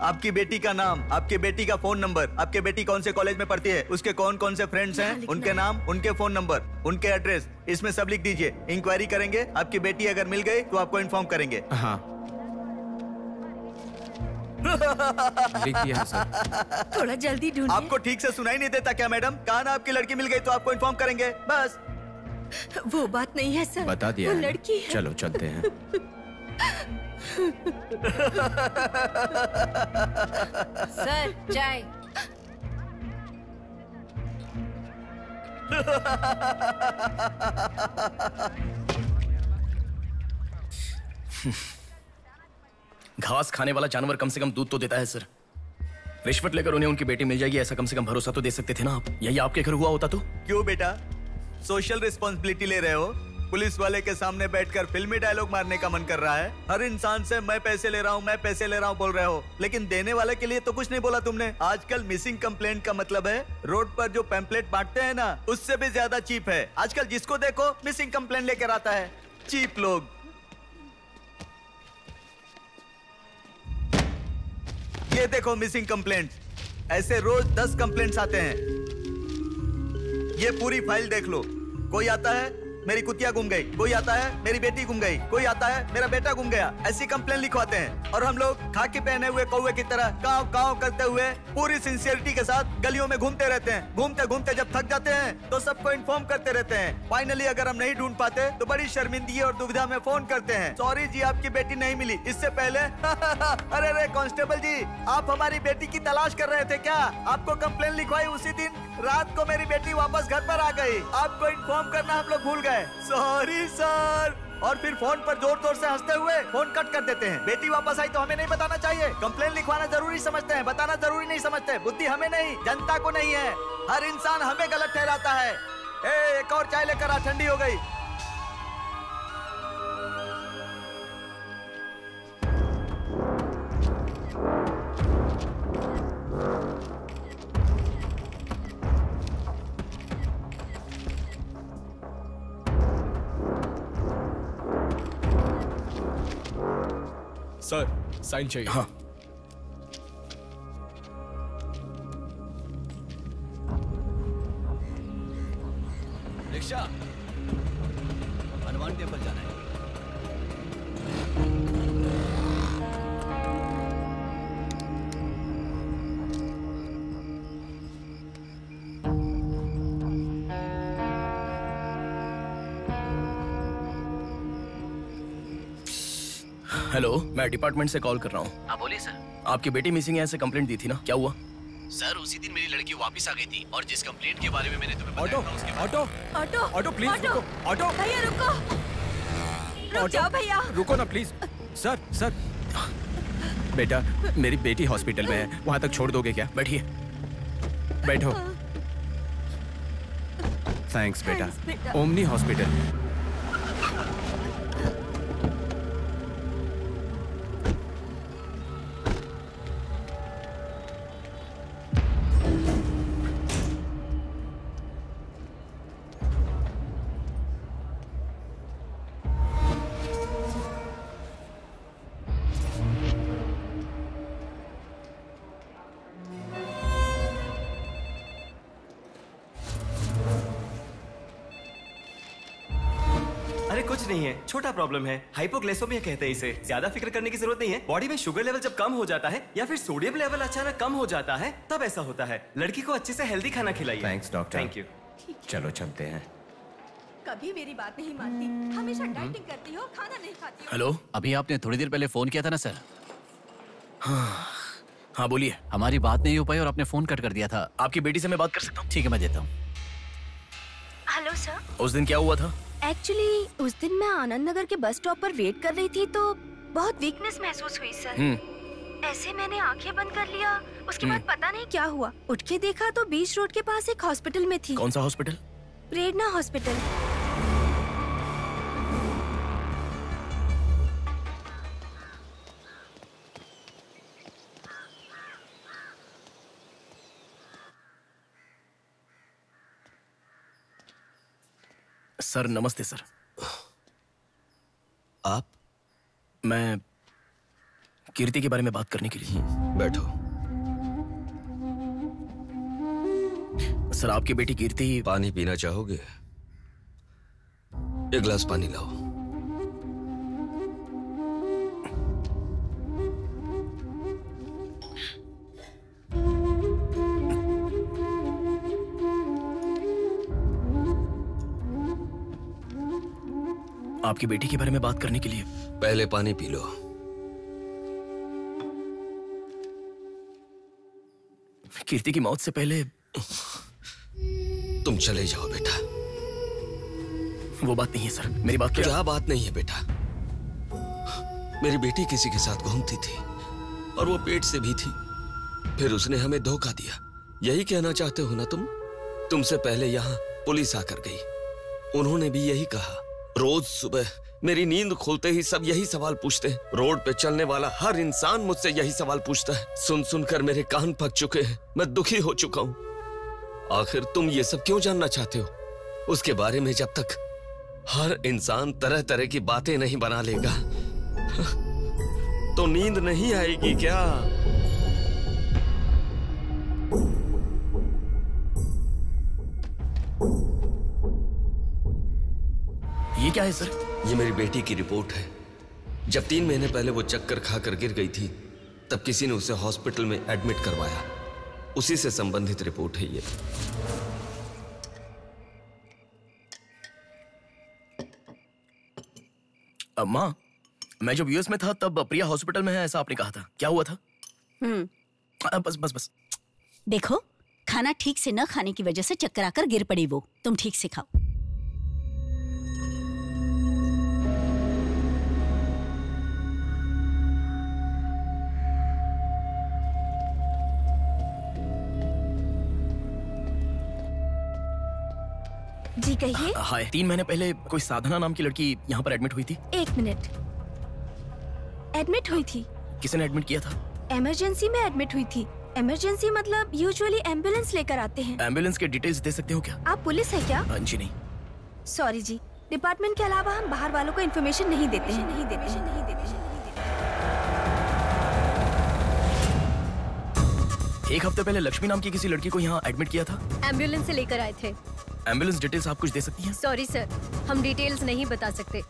आपकी बेटी का नाम, आपकी बेटी का फोन नंबर, आपकी बेटी कौन से कॉलेज में पढ़ती है, उसके कौन कौन से फ्रेंड्स हैं, उनके नाम, उनके फोन नंबर, उनके एड्रेस, इसमें सब लिख दीजिए। इंक्वायरी करेंगे, आपकी बेटी अगर मिल गई तो आपको इन्फॉर्म करेंगे। हाँ, लिख दिया सर। थोड़ा जल्दी ढूंढिए। आपको ठीक से सुनाई नहीं देता क्या मैडम? कहा ना आपकी लड़की मिल गई तो आपको इन्फॉर्म करेंगे, बस। वो बात नहीं है सर, बता दिया वो है। लड़की है। चलो चलते हैं। सर, चाय। घास खाने वाला जानवर कम से कम दूध तो देता है सर। रिश्वत लेकर उन्हें उनकी बेटी मिल जाएगी, ऐसा कम से कम भरोसा तो दे सकते थे ना आप। यही आपके घर हुआ होता तो? क्यों बेटा, सोशल रिस्पॉन्सिबिलिटी ले रहे हो? पुलिस वाले के सामने बैठकर फिल्मी डायलॉग मारने का मन कर रहा है? हर इंसान से मैं पैसे ले रहा हूँ, मैं पैसे ले रहा हूँ बोल रहे हो, लेकिन देने वाले के लिए तो कुछ नहीं बोला तुमने। आजकल मिसिंग कंप्लेंट का मतलब है रोड पर जो पैम्पलेट बांटते हैं ना, उससे भी ज्यादा चीप है। आजकल जिसको देखो मिसिंग कंप्लेंट लेकर आता है। चीप लोग। ये देखो मिसिंग कंप्लेंट। ऐसे रोज 10 कंप्लेंट्स आते हैं। ये पूरी फाइल देख लो। कोई आता है मेरी कुतिया गुम गई, कोई आता है मेरी बेटी गुम गई, कोई आता है मेरा बेटा गुम गया। ऐसी कंप्लेंट लिखवाते हैं और हम लोग खाकी पहने हुए कौवे की तरह काव काव करते हुए पूरी सिंसियरिटी के साथ गलियों में घूमते रहते हैं। घूमते घूमते जब थक जाते हैं तो सबको इन्फॉर्म करते रहते हैं। फाइनली अगर हम नहीं ढूंढ पाते तो बड़ी शर्मिंदगी और दुविधा में फोन करते हैं, सॉरी जी आपकी बेटी नहीं मिली। इससे पहले अरे रे कांस्टेबल जी, आप हमारी बेटी की तलाश कर रहे थे क्या? आपको कंप्लेंट लिखवाई उसी दिन रात को मेरी बेटी वापस घर पर आ गई। आपको इन्फॉर्म करना हम लोग भूल गए, सॉरी सर। और फिर फोन पर जोर जोर से हंसते हुए फोन कट कर देते हैं। बेटी वापस आई तो हमें नहीं बताना चाहिए। कंप्लेंट लिखवाना जरूरी समझते हैं, बताना जरूरी नहीं समझते। बुद्धि हमें नहीं, जनता को नहीं है। हर इंसान हमें गलत ठहराता है। एक और चाय लेकर आ, ठंडी हो गई। सर साइन चाहिए। हाँ। रिक्शा, हनुमान टेम्पल जाना है। हेलो, मैं डिपार्टमेंट से कॉल कर रहा हूँ। हाँ बोलिए सर। आपकी बेटी मिसिंग है ऐसे कंप्लेंट दी थी ना, क्या हुआ? सर उसी दिन मेरी लड़की वापस आ गई थी और जिस कंप्लेंट के बारे में मैंने तुम्हें ऑटो बताया था उसके ऑटो ऑटो ऑटो प्लीज रुको। ऑटो भैया रुको, रुक जाओ भैया। रुको ना प्लीज। सर सर बेटा, मेरी बेटी हॉस्पिटल में है, वहां तक छोड़ दोगे क्या? बैठिए। बैठो। थैंक्स बेटा। Omni hospital. कुछ नहीं है, छोटा प्रॉब्लम है, हाइपोग्लाइसेमिया कहते हैं इसे। ज्यादा फिक्र करने की जरूरत नहीं है। बॉडी में शुगर लेवल जब कम हो जाता है या फिर सोडियम लेवल अचानक कम हो जाता है तब ऐसा होता है। लड़की को अच्छे से हेल्दी खाना खिलाइए। Thanks doctor. Thank you. चलो चलते हैं। कभी मेरी बात नहीं मानती, हमेशा डाइटिंग करती हो, खाना नहीं खाती हो। हेलो, अभी आपने थोड़ी देर पहले फोन किया था ना सर? हाँ बोलिए। हमारी बात नहीं हो पाई और आपने फोन कट कर दिया था। आपकी बेटी से मैं बात कर सकता हूँ? ठीक है, मैं देता हूँ। Hello sir. उस दिन क्या हुआ था? एक्चुअली उस दिन मैं आनंद नगर के बस स्टॉप पर वेट कर रही थी तो बहुत वीकनेस महसूस हुई सर। ऐसे मैंने आंखें बंद कर लिया। उसके बाद पता नहीं क्या हुआ, उठ के देखा तो बीच रोड के पास एक हॉस्पिटल में थी। कौन सा हॉस्पिटल? प्रेरणा हॉस्पिटल। सर नमस्ते सर। आप? मैं कीर्ति के बारे में बात करने के लिए। बैठो। सर आपकी बेटी कीर्ति। पानी पीना चाहोगे? एक गिलास पानी लाओ। आपकी बेटी के बारे में बात करने के लिए। पहले पानी पी लो। कीर्ति की मौत से पहले। तुम चले जाओ बेटा। वो बात नहीं है सर, मेरी बात क्या बात नहीं है बेटा? मेरी बेटी किसी के साथ घूमती थी और वो पेट से भी थी, फिर उसने हमें धोखा दिया। यही कहना चाहते हो ना तुम? तुमसे पहले यहाँ पुलिस आकर गई, उन्होंने भी यही कहा। रोज सुबह मेरी नींद खोलते ही सब यही सवाल पूछते हैं। रोड पे चलने वाला हर इंसान मुझसे यही सवाल पूछता है। सुन सुनकर मेरे कान पक चुके हैं, मैं दुखी हो चुका हूँ। आखिर तुम ये सब क्यों जानना चाहते हो? उसके बारे में जब तक हर इंसान तरह तरह की बातें नहीं बना लेगा तो नींद नहीं आएगी क्या? ये क्या है सर? ये मेरी बेटी की रिपोर्ट है। जब 3 महीने पहले वो चक्कर खाकर गिर गई थी तब किसी ने उसे हॉस्पिटल में एडमिट करवाया। उसी से संबंधित रिपोर्ट है ये। माँ, मैं जब यूएस में था तब प्रिया हॉस्पिटल में है ऐसा आपने कहा था, क्या हुआ था? बस बस बस। देखो, खाना ठीक से न खाने की वजह से चक्कर आकर गिर पड़ी वो। तुम ठीक से खाओ। जी कहिए। हाय। 3 महीने पहले कोई साधना नाम की लड़की यहाँ पर एडमिट हुई थी। 1 मिनट। एडमिट हुई थी? किसने एडमिट किया था? इमरजेंसी में एडमिट हुई थी। इमरजेंसी मतलब यूजुअली एम्बुलेंस लेकर आते हैं। एम्बुलेंस के डिटेल्स दे सकते हो क्या? आप पुलिस है क्या? जी नहीं। सॉरी जी, डिपार्टमेंट के अलावा हम बाहर वालों को इन्फॉर्मेशन नहीं देते हैं। एक हफ्ते पहले लक्ष्मी नाम की किसी लड़की को यहाँ एडमिट किया था। एम्बुलेंस से लेकर आए थे। एम्बुलेंस डिटेल्स आप कुछ दे सकती हैं? सॉरी सर, हम डिटेल्स नहीं बता सकते।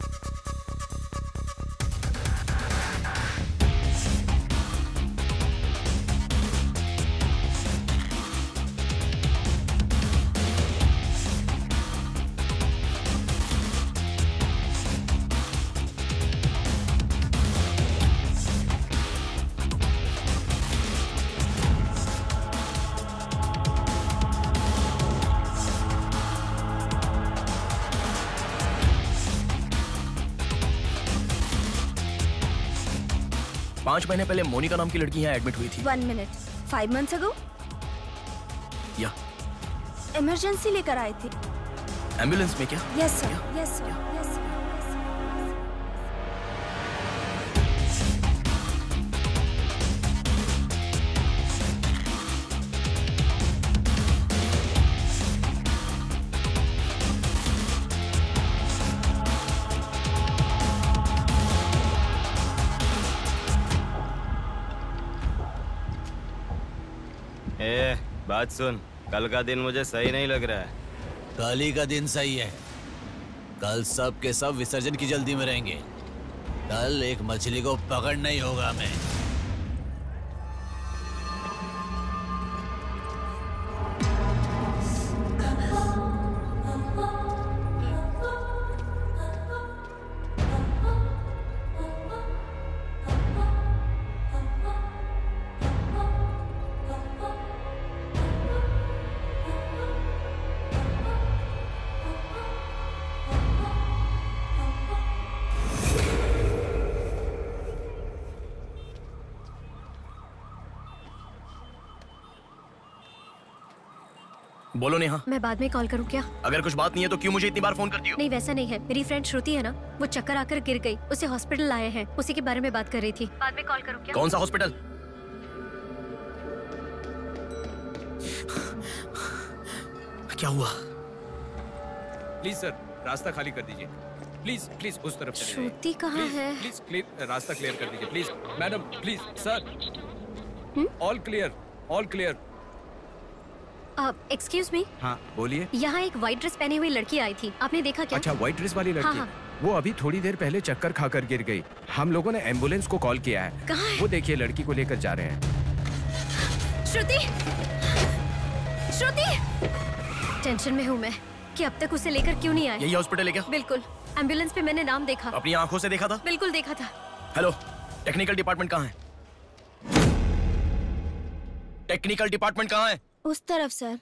पाँच महीने पहले मोनिका नाम की लड़की यहाँ एडमिट हुई थी। 1 मिनट। 5 months ago? या इमरजेंसी लेकर आए थे। एम्बुलेंस में क्या? Yes sir, yes sir, yes sir. बात सुन, कल का दिन मुझे सही नहीं लग रहा है। कल ही का दिन सही है। कल सब के सब विसर्जन की जल्दी में रहेंगे। कल एक मछली को पकड़ना ही होगा हमें। बोलो नेहा। मैं बाद में कॉल करूं क्या? अगर कुछ बात नहीं है तो क्यों मुझे इतनी बार फोन करती हो? नहीं वैसा नहीं है, मेरी फ्रेंड श्रुति है ना, वो चक्कर आकर गिर गई, उसे हॉस्पिटल लाए हैं, उसी के बारे में बात कर रही थी। बाद में कॉल करूं क्या? कौन सा हॉस्पिटल? क्या हुआ? प्लीज सर, रास्ता खाली कर दीजिए। प्लीज प्लीज उस तरफ चले जाइए। श्रुति कहाँ है? प्लीज क्लियर, रास्ता क्लियर कर दीजिए please. Madam please sir. All clear, all clear. Excuse me. हाँ बोलिए। यहाँ एक व्हाइट ड्रेस पहनी हुई लड़की आई थी, आपने देखा क्या? अच्छा, व्हाइट ड्रेस वाली लड़की। हाँ। वो अभी थोड़ी देर पहले चक्कर खाकर गिर गई। हम लोगों ने एम्बुलेंस को कॉल किया है। कहाँ है? वो देखिए लड़की को लेकर जा रहे हैं। श्रुति, श्रुति! टेंशन में हूँ मैं कि अब तक उसे लेकर क्यों नहीं आए। यही हॉस्पिटल है क्या? बिल्कुल, एम्बुलेंस पे मैंने नाम देखा। अपनी आंखों से देखा था? बिल्कुल देखा था। हेलो, टेक्निकल डिपार्टमेंट कहाँ है? टेक्निकल डिपार्टमेंट कहाँ है? उस तरफ सर।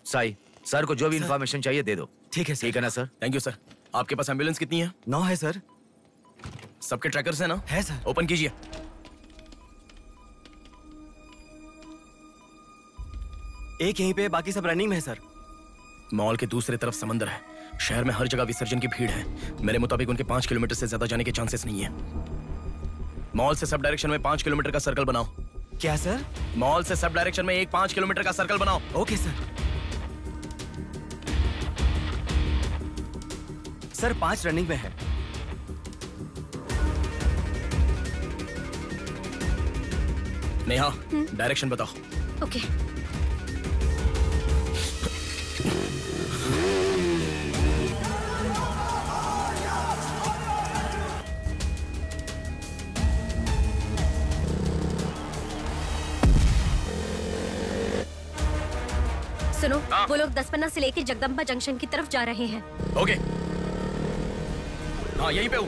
साई, सर को जो भी इंफॉर्मेशन चाहिए दे दो। ठीक है सर। ठीक है ना सर? Thank you sir. आपके पास एम्बुलेंस कितनी है? 9 है सर। सबके ट्रैकर्स है ना? है सर। ओपन कीजिए। एक यहीं पे, बाकी सब रनिंग में है सर। मॉल के दूसरे तरफ समंदर है। शहर में हर जगह विसर्जन की भीड़ है। मेरे मुताबिक उनके 5 किलोमीटर से ज्यादा जाने के चांसेस नहीं है। मॉल से सब डायरेक्शन में 5 किलोमीटर का सर्कल बनाओ। क्या सर? मॉल से सब डायरेक्शन में एक 5 किलोमीटर का सर्कल बनाओ। Okay sir. सर 5 रनिंग में है। नेहा, डायरेक्शन बताओ। ओके। सुनो, वो लोग 10 से लेके जगदम्बा जंक्शन की तरफ जा रहे हैं। ओके। हाँ, यहीं पे हूँ।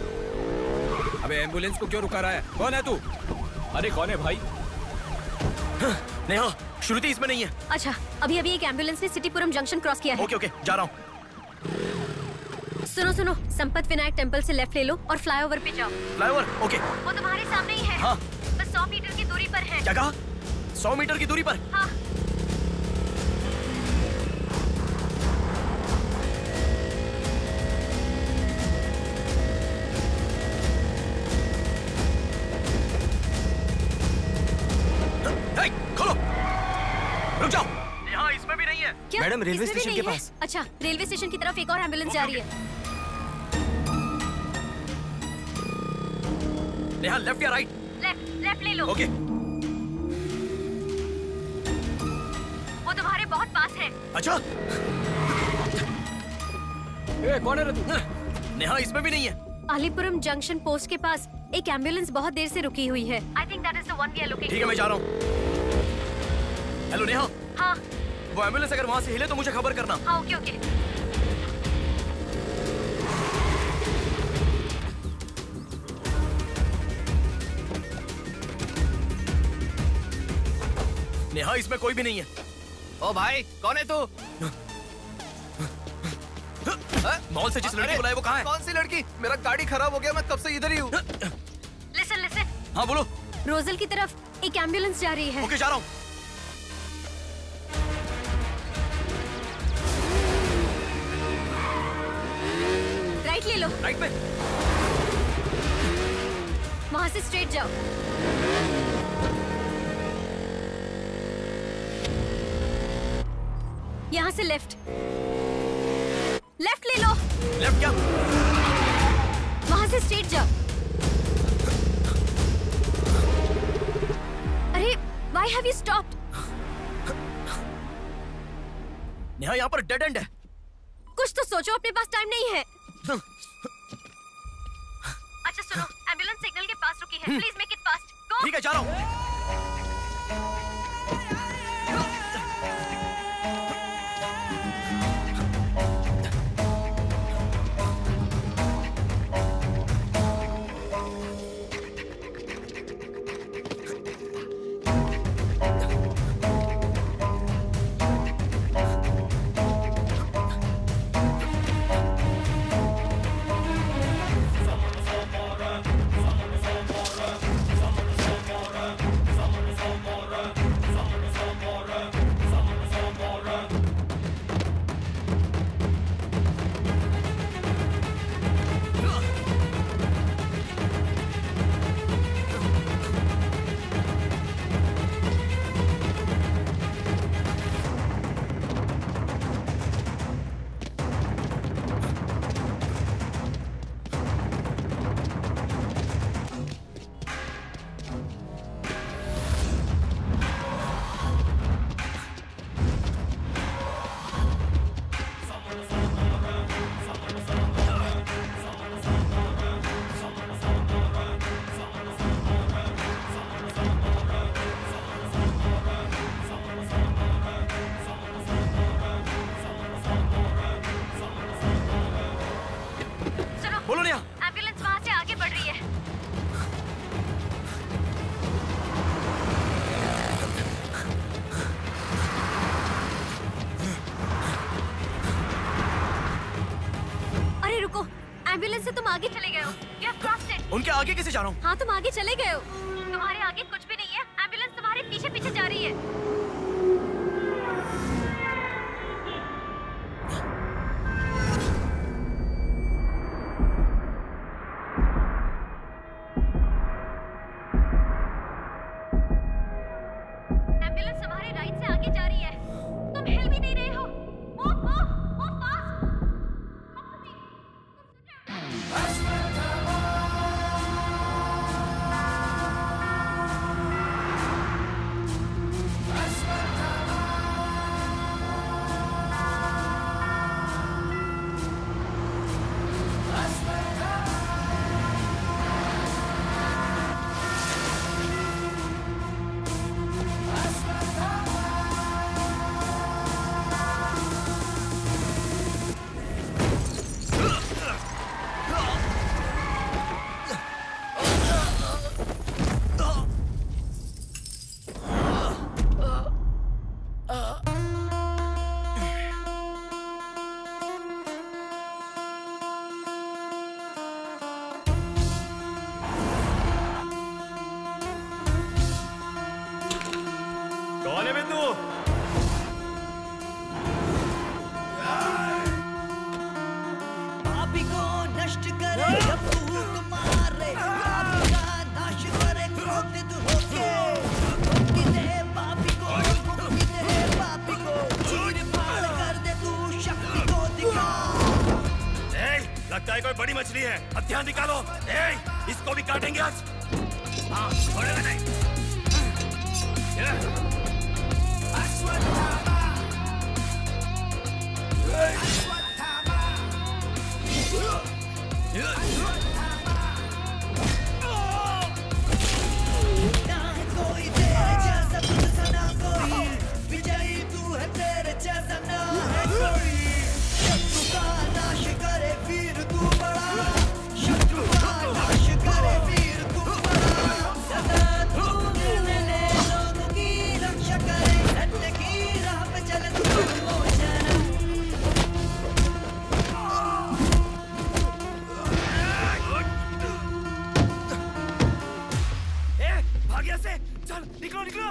अबे एम्बुलेंस को क्यों रुका रहा है? कौन है तू? अरे कौन है भाई? नेहा, श्रुति इसमें नहीं है। अच्छा, अभी अभी एक एम्बुलेंस ने सिटीपुरम जंक्शन क्रॉस किया है। ओके ओके, जा रहा हूँ। सुनो, संपत विनायक टेम्पल से लेफ्ट ले लो और फ्लाईओवर पे जाओ। फ्लाईओवर? ओके। वो तुम्हारे सामने ही है। हाँ। बस 100 मीटर की दूरी पर है। क्या कहा? 100 मीटर की दूरी पर? हाँ। खोलो। रुक जाओ। यहाँ इसमें भी नहीं है। क्या? मैडम, रेलवे इसमें भी स्टेशन नहीं के है? पास। अच्छा, रेलवे स्टेशन की तरफ एक और एम्बुलेंस जा रही है। नेहा, लेफ्ट या राइट? लेफ्ट ले लो। ओके। वो तुम्हारे बहुत पास है। अच्छा। कौन है तू? नेहा, इसमें भी नहीं है। अलीपुरम जंक्शन पोस्ट के पास एक एम्बुलेंस बहुत देर से रुकी हुई है। I think that is the one we are looking for. ठीक है, मैं जा रहा हूँ। हेलो नेहा। हाँ। वो एम्बुलेंस अगर वहाँ से हिले तो मुझे खबर करना। हाँ, ओके ओके। नेहा, इसमें कोई भी नहीं है। ओ भाई, कौन है तू? मॉल से जिस लड़की बुलाए वो कहाँ है? कौन सी लड़की? मेरा गाड़ी खराब हो गया, मैं कब से इधर ही हूँ। लिसन। हाँ बोलो। रोजल की तरफ एक एम्बुलेंस जा रही है। ओके, जा रहा हूँ। राइट ले लो। राइट में? वहाँ से स्ट्रेट जाओ। यहाँ से लेफ्ट ले लो। लेफ्ट क्या? वहाँ से स्ट्रेट जाओ। अरे, why have you stopped? Neha, यहाँ पर डेड एंड है। कुछ तो सोचो, अपने पास टाइम नहीं है। अच्छा सुनो, एम्बुलेंस सिग्नल के पास रुकी है। Please make it fast. Go. ठीक है, जा रहा हूँ। एम्बुलेंस से तुम आगे चले गए हो। You have crossed it. उनके आगे कैसे जा रहा हूँ? हाँ, तुम आगे चले गए हो। तुम्हारे आगे कुछ भी नहीं है। एम्बुलेंस तुम्हारे पीछे पीछे जा रही है। एम्बुलेंस तुम्हारे राइट से आगे जा रही है। तुम हिल भी नहीं रहे हो। Move, move, move fast. लगता है कोई बड़ी मछली है। अब ध्यान निकालो। इसको भी काटेंगे आज। हाँ, छोड़ेगा नहीं। कोई तेरे जैसा तुझसा ना कोई, विजयी तू है तेरे जैसा ना है कोई। शत्रु का नाश करे वीर तू बड़ा, शत्रु का नाश करे वीर तू बड़ा। सदा तू निर्णय ले लोगों की रक्षा करे, सत्य की राह पे चले तू मोचन। भाग्य से चल, निकलो निकलो।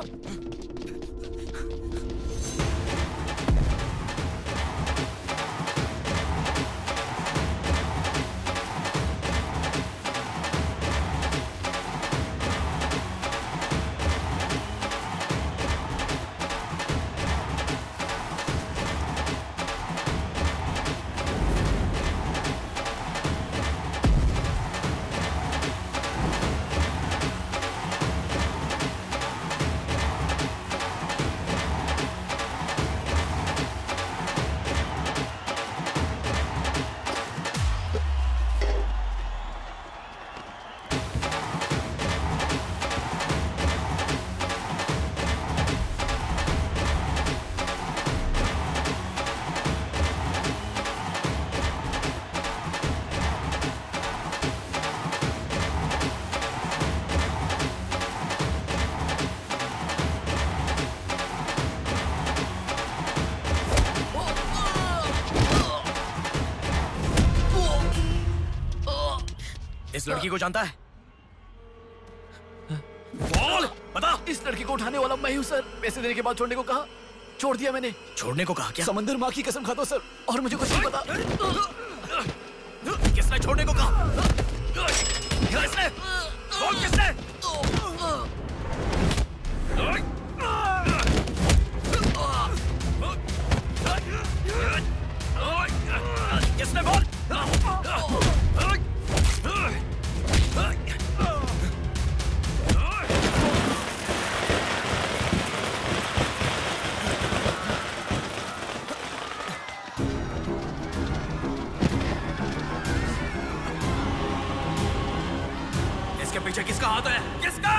इस लड़की को जानता है? बोल, बता। इस लड़की को उठाने वाला मैं हूँ सर। पैसे देने के बाद छोड़ने को कहा, छोड़ दिया मैंने। छोड़ने को कहा क्या? समंदर माँ की कसम खाता हूँ सर, और मुझे कुछ नहीं पता। किसने छोड़ने को कहा? किसने? बोल किसने? किसने बोल? इसके पीछे किसका हाथ है? किसका?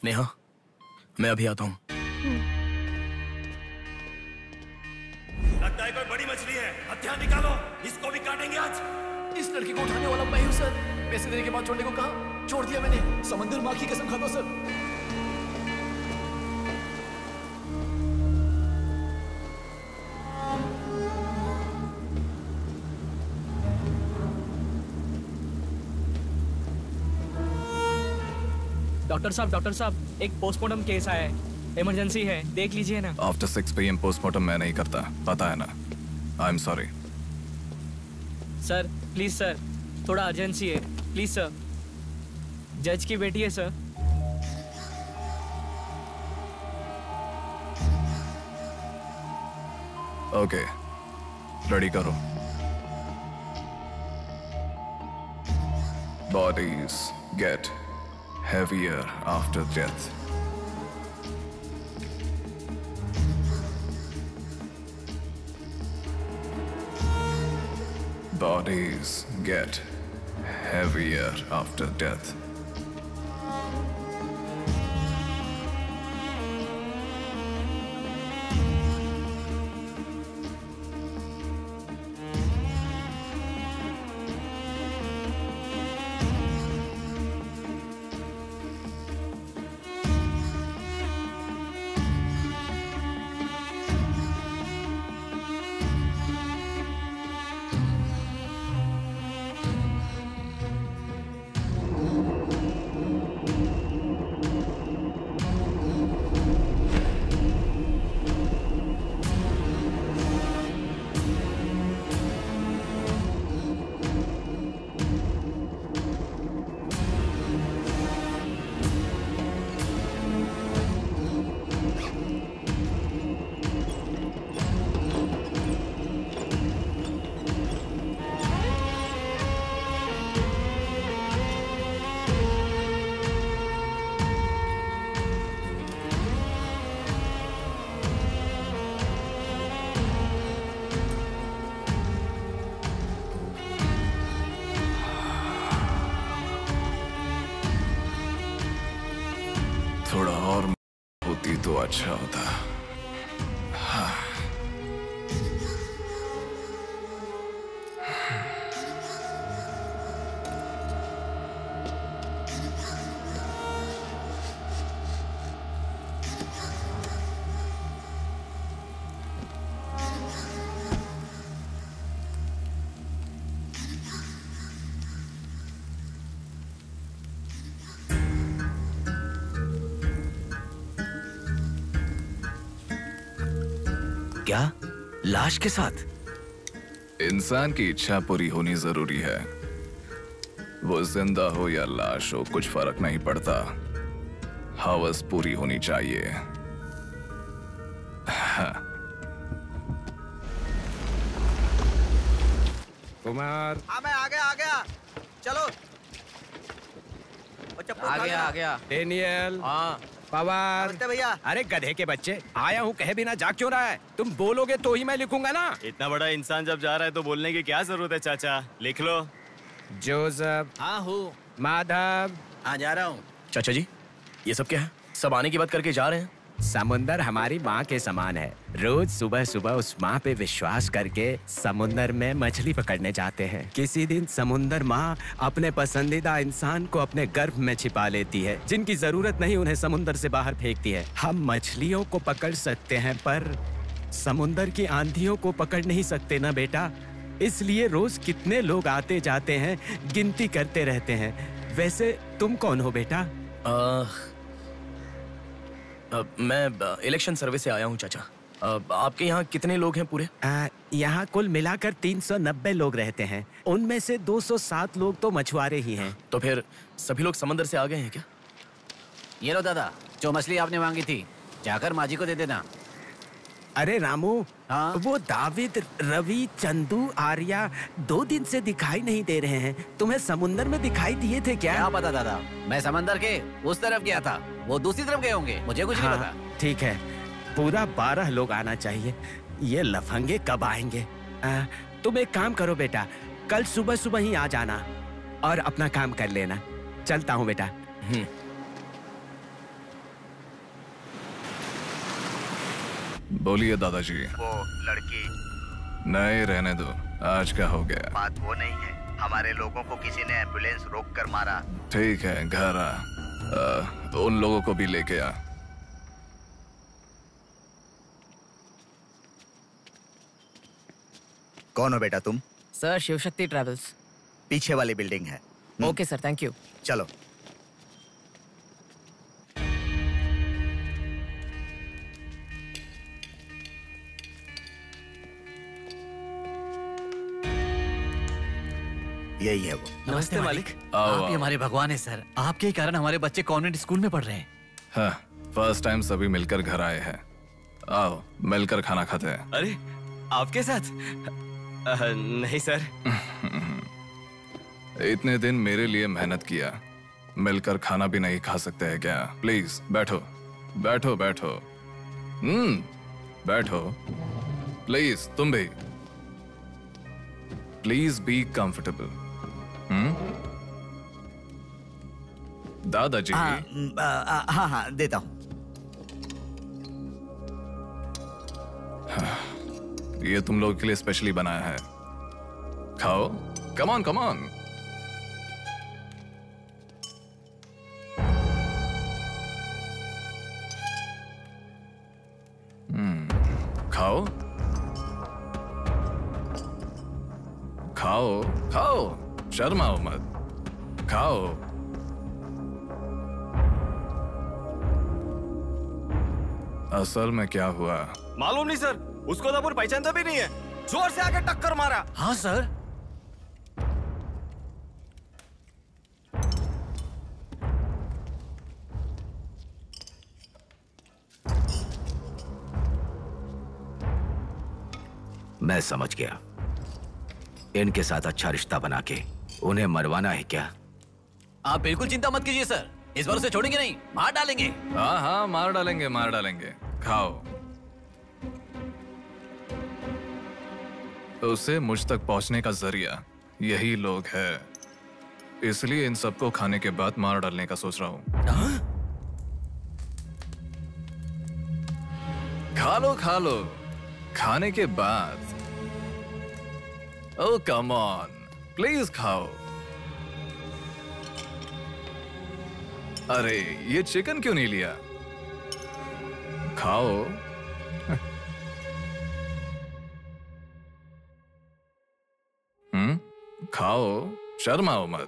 नेहा, मैं अभी आता हूँ। लगता है कोई बड़ी मछली है। अब ध्यान निकालो। इसको भी काटेंगे आज। इस लड़की को उठाने वाला मैं हूँ सर। पैसे देने के बाद छोड़ने को कहा, छोड़ दिया मैंने। समंदर माँ की कसम खाता हूँ सर। डॉक्टर साहब, एक पोस्टमार्टम केस आया है, इमरजेंसी है, देख लीजिए ना। आफ्टर 6 PM पोस्टमार्टम मैं नहीं करता, पता है ना। I am sorry sir, please sir, थोड़ा अर्जेंसी है, प्लीज सर। जज की बेटी है सर। ओके, रेडी करो। Bodies get heavier after death. Bodies get heavier after death. थोड़ा और होती तो अच्छा होता। हाँ। क्या? लाश के साथ? इंसान की इच्छा पूरी होनी जरूरी है। वो जिंदा हो या लाश हो, कुछ फर्क नहीं पड़ता। हवस पूरी होनी चाहिए। हाँ। कुमार। हाँ मैं आ गया। चलो। आ गया। डेनियल। हाँ। पवार। भैया। अरे गधे के बच्चे, आया हूँ कहे बिना जाग क्यों रहा है? तुम बोलोगे तो ही मैं लिखूंगा ना। इतना बड़ा इंसान जब जा रहा है तो बोलने की क्या जरूरत है चाचा? लिख लो। जोसेफ। हाँ हूँ। माधव। हाँ जा रहा हूँ। चाचा जी, ये सब क्या है? सब आने की बात करके जा रहे हैं। समुंदर हमारी माँ के समान है। रोज सुबह सुबह उस माँ पे विश्वास करके समुंदर में मछली पकड़ने जाते हैं। किसी दिन समुंदर माँ अपने पसंदीदा इंसान को अपने गर्भ में छिपा लेती है। जिनकी जरूरत नहीं उन्हें समुंदर से बाहर फेंकती है। हम मछलियों को पकड़ सकते हैं पर समुंदर की आंधियों को पकड़ नहीं सकते ना बेटा। इसलिए रोज कितने लोग आते जाते हैं, गिनती करते रहते हैं। वैसे तुम कौन हो बेटा? मैं इलेक्शन सर्वे से आया हूँ चाचा। आपके यहाँ कितने लोग हैं पूरे? यहाँ कुल मिलाकर 390 लोग रहते हैं। उनमें से 207 लोग तो मछुआरे ही हैं। तो फिर सभी लोग समंदर से आ गए हैं क्या? ये लो दादा, जो मछली आपने मांगी थी, जाकर माँ जी को दे देना। अरे रामू, हाँ? वो दाविद, रवि, चंदू, आर्या 2 दिन से दिखाई नहीं दे रहे हैं। तुम्हें समुंदर में दिखाई दिए थे क्या? क्या पता दादा, मैं समंदर के उस तरफ गया था, वो दूसरी तरफ गए होंगे, मुझे कुछ नहीं पता। ठीक है, पूरा 12 लोग आना चाहिए। ये लफंगे कब आएंगे? तुम एक काम करो बेटा, कल सुबह सुबह ही आ जाना और अपना काम कर लेना। चलता हूँ बेटा। बोलिए दादाजी। वो लड़की। नहीं रहने दो, आज का हो गया। बात वो नहीं है, हमारे लोगों को किसी ने एम्बुलेंस रोक कर मारा। ठीक है, घर आ। उन लोगों को भी लेके आ। कौन हो बेटा तुम? Sir, Shivshakti travels. पीछे वाली बिल्डिंग है। Okay sir, thank you. चलो। यही है वो। नमस्ते मालिक। आओ, आप ही आओ। हमारे भगवान है सर। आपके ही कारण हमारे बच्चे कॉन्वेंट स्कूल में पढ़ रहे हैं। हाँ, फर्स्ट टाइम सभी मिलकर घर आए हैं। आओ, मिलकर खाना खाते हैं। अरे, आपके साथ? नहीं सर। इतने दिन मेरे लिए मेहनत किया, मिलकर खाना भी नहीं खा सकते हैं क्या? प्लीज बैठो, बैठो, बैठो। बैठो। प्लीज तुम भी। Please be comfortable. दादाजी। हाँ, देता हूँ। ये तुम लोगों के लिए स्पेशली बनाया है, खाओ। Come on, come on. खाओ, खाओ, खाओ, शर्माओ मत, खाओ। असल में क्या हुआ मालूम नहीं सर, उसको तो पहचानता भी नहीं है। जोर से आके टक्कर मारा। हाँ सर। मैं समझ गया। इनके साथ अच्छा रिश्ता बना के उन्हें मरवाना है क्या? आप बिल्कुल चिंता मत कीजिए सर, इस बार उसे छोड़ेंगे नहीं, मार डालेंगे। हाँ हाँ, मार डालेंगे, मार डालेंगे। खाओ। उसे मुझ तक पहुंचने का जरिया यही लोग है, इसलिए इन सबको खाने के बाद मार डालने का सोच रहा हूँ। खा लो खाने के बाद। ओह कम ऑन, प्लीज खाओ। अरे ये चिकन क्यों नहीं लिया? खाओ। खाओ, शर्माओ मत।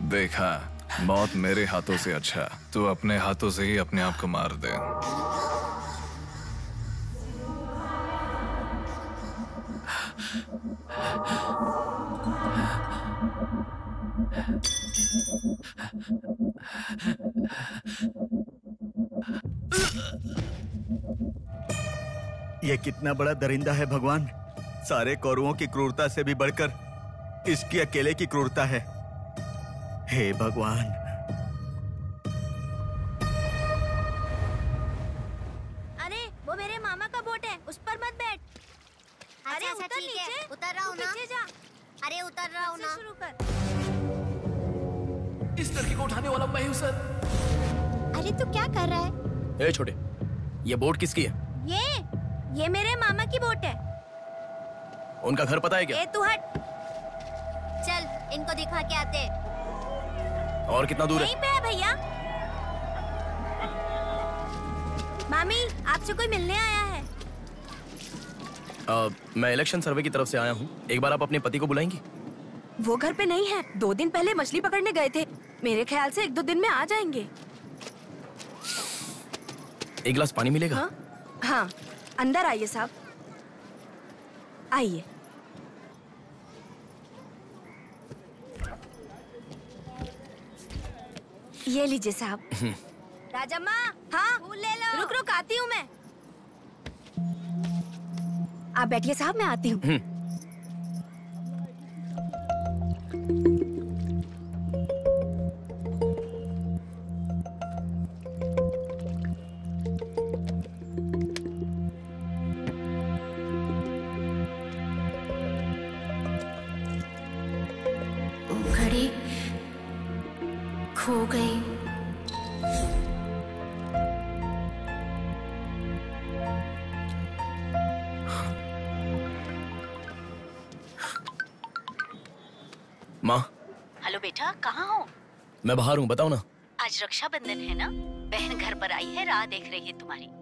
देखा, मौत मेरे हाथों से अच्छा तू अपने हाथों से ही अपने आप को मार दे। ये कितना बड़ा दरिंदा है भगवान। सारे कौरवों की क्रूरता से भी बढ़कर इसकी अकेले की क्रूरता है। हे भगवान। अरे वो मेरे मामा का बोट है, उस पर मत बैठ। अरे अच्छा, उतर ठीक है, नीचे, उतर रहा हूँ ना। पीछे जा। अरे उतर रहा हूँ ना। शुरू कर। इस लड़की को उठाने वाला मैं हूँ सर। अरे तू क्या कर रहा है? ए छोटे, ये बोट किसकी है? ये मेरे मामा की बोट है। उनका घर पता है क्या? ए तू हट। चल इनको दिखा के आते। और कितना दूर यहीं पे है भैया। मामी आपसे कोई मिलने आया है। मैं इलेक्शन सर्वे की तरफ से आया हूँ। एक बार आप अपने पति को बुलाएंगी? वो घर पे नहीं है, 2 दिन पहले मछली पकड़ने गए थे। मेरे ख्याल से 1-2 दिन में आ जाएंगे। एक गिलास पानी मिलेगा? हाँ, अंदर आइए साहब, आइए। ये लीजिए साहब। राजम्मा, हाँ फूल ले लो। रुक रुक आती हूँ मैं। आप बैठिए साहब, मैं आती हूँ। घड़ी खो गई। माँ। हेलो बेटा, कहाँ हो? मैं बाहर हूँ, बताओ ना। आज रक्षाबंधन है ना, बहन घर पर आई है, राह देख रही है तुम्हारी।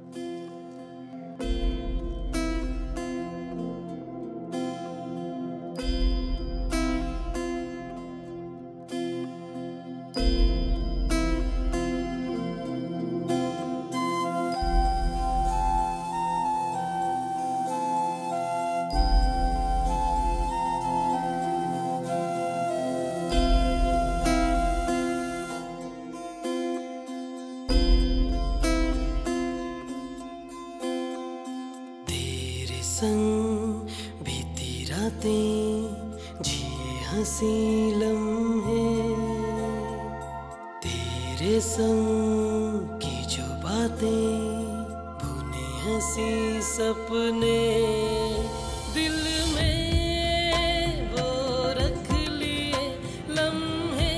संग बीती रातें जिए हंसी लम्हे, तेरे संग की जो बातें बुने हंसी सपने, दिल में वो रख लिए लम्हे,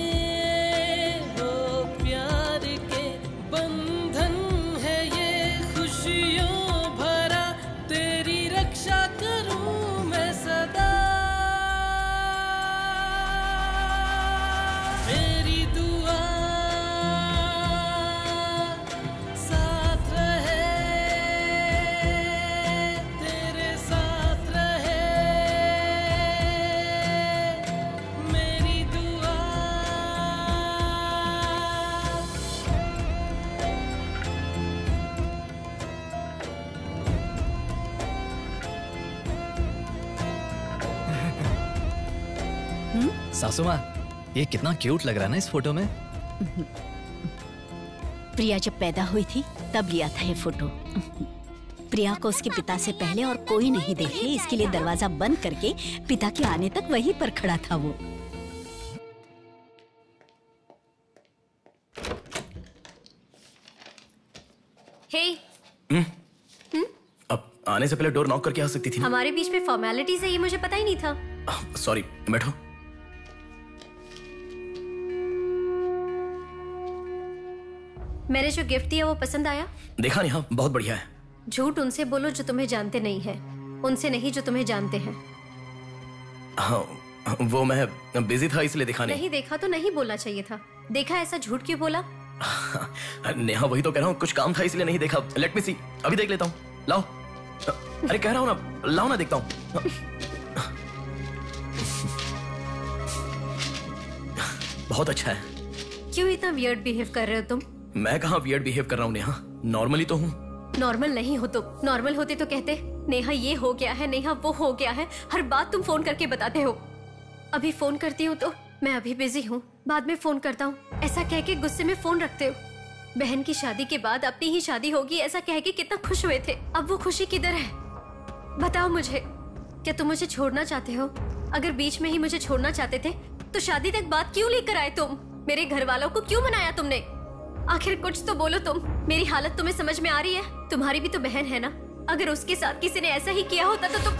वो प्यार के बंधन है ये खुशियों भरा, तेरी रक्षा करूं मैं सदा, मेरी दुआ साथ रहे, तेरे साथ रहे, मेरी दुआ। सासू माँ, ये कितना क्यूट लग रहा है ना इस फोटो में। प्रिया जब पैदा हुई थी तब लिया था ये फोटो। प्रिया को उसके पिता से पहले और कोई नहीं देखे, इसके लिए दरवाजा बंद करके पिता के आने तक वहीं पर खड़ा था वो। हे, अब आने से पहले डोर नॉक करके आ सकती थी ना? हमारे बीच में फॉर्मेलिटीज है, ये मुझे पता ही नहीं था। सॉरी, बैठो। मैंने जो गिफ्ट दिया वो पसंद आया? देखा नहीं? हाँ, बहुत बढ़िया है। झूठ उनसे बोलो जो तुम्हें जानते नहीं है, उनसे नहीं जो तुम्हें जानते हैं। हाँ, वो मैं बिजी था इसलिए देखा नहीं। नहीं देखा तो नहीं बोलना चाहिए था, देखा ऐसा झूठ क्यों बोला? नेहा, वही तो कह रहा हूँ, कुछ काम था इसलिए नहीं देखा। लेट मी सी, अभी देख लेता हूँ। लाओ। अरे कह रहा हूँ ना, लाओ ना, देखता हूँ। बहुत अच्छा है। क्यों इतना वियर्ड बिहेव कर रहे हो तुम? मैं कहाँ वियर्ड बिहेव कर रहा हूँ नेहा, नॉर्मली तो हूँ। नॉर्मल नहीं हो तुम, नॉर्मल होते तो कहते नेहा ये हो गया है, नेहा वो हो गया है, हर बात तुम फोन करके बताते हो। अभी फोन करती हूँ तो मैं अभी बिजी हूँ, बाद में फोन करता हूँ, ऐसा कह के गुस्से में फोन रखते हो। बहन की शादी के बाद अपनी ही शादी होगी ऐसा कह के कितना खुश हुए थे, अब वो खुशी किधर है? बताओ मुझे, क्या तुम मुझे छोड़ना चाहते हो? अगर बीच में ही मुझे छोड़ना चाहते थे तो शादी तक बात क्यों लेकर आए तुम? मेरे घर वालों को क्यों मनाया तुमने? आखिर कुछ तो बोलो तुम। मेरी हालत तुम्हें समझ में आ रही है? तुम्हारी भी तो बहन है ना, अगर उसके साथ किसी ने ऐसा ही किया होता तो तुम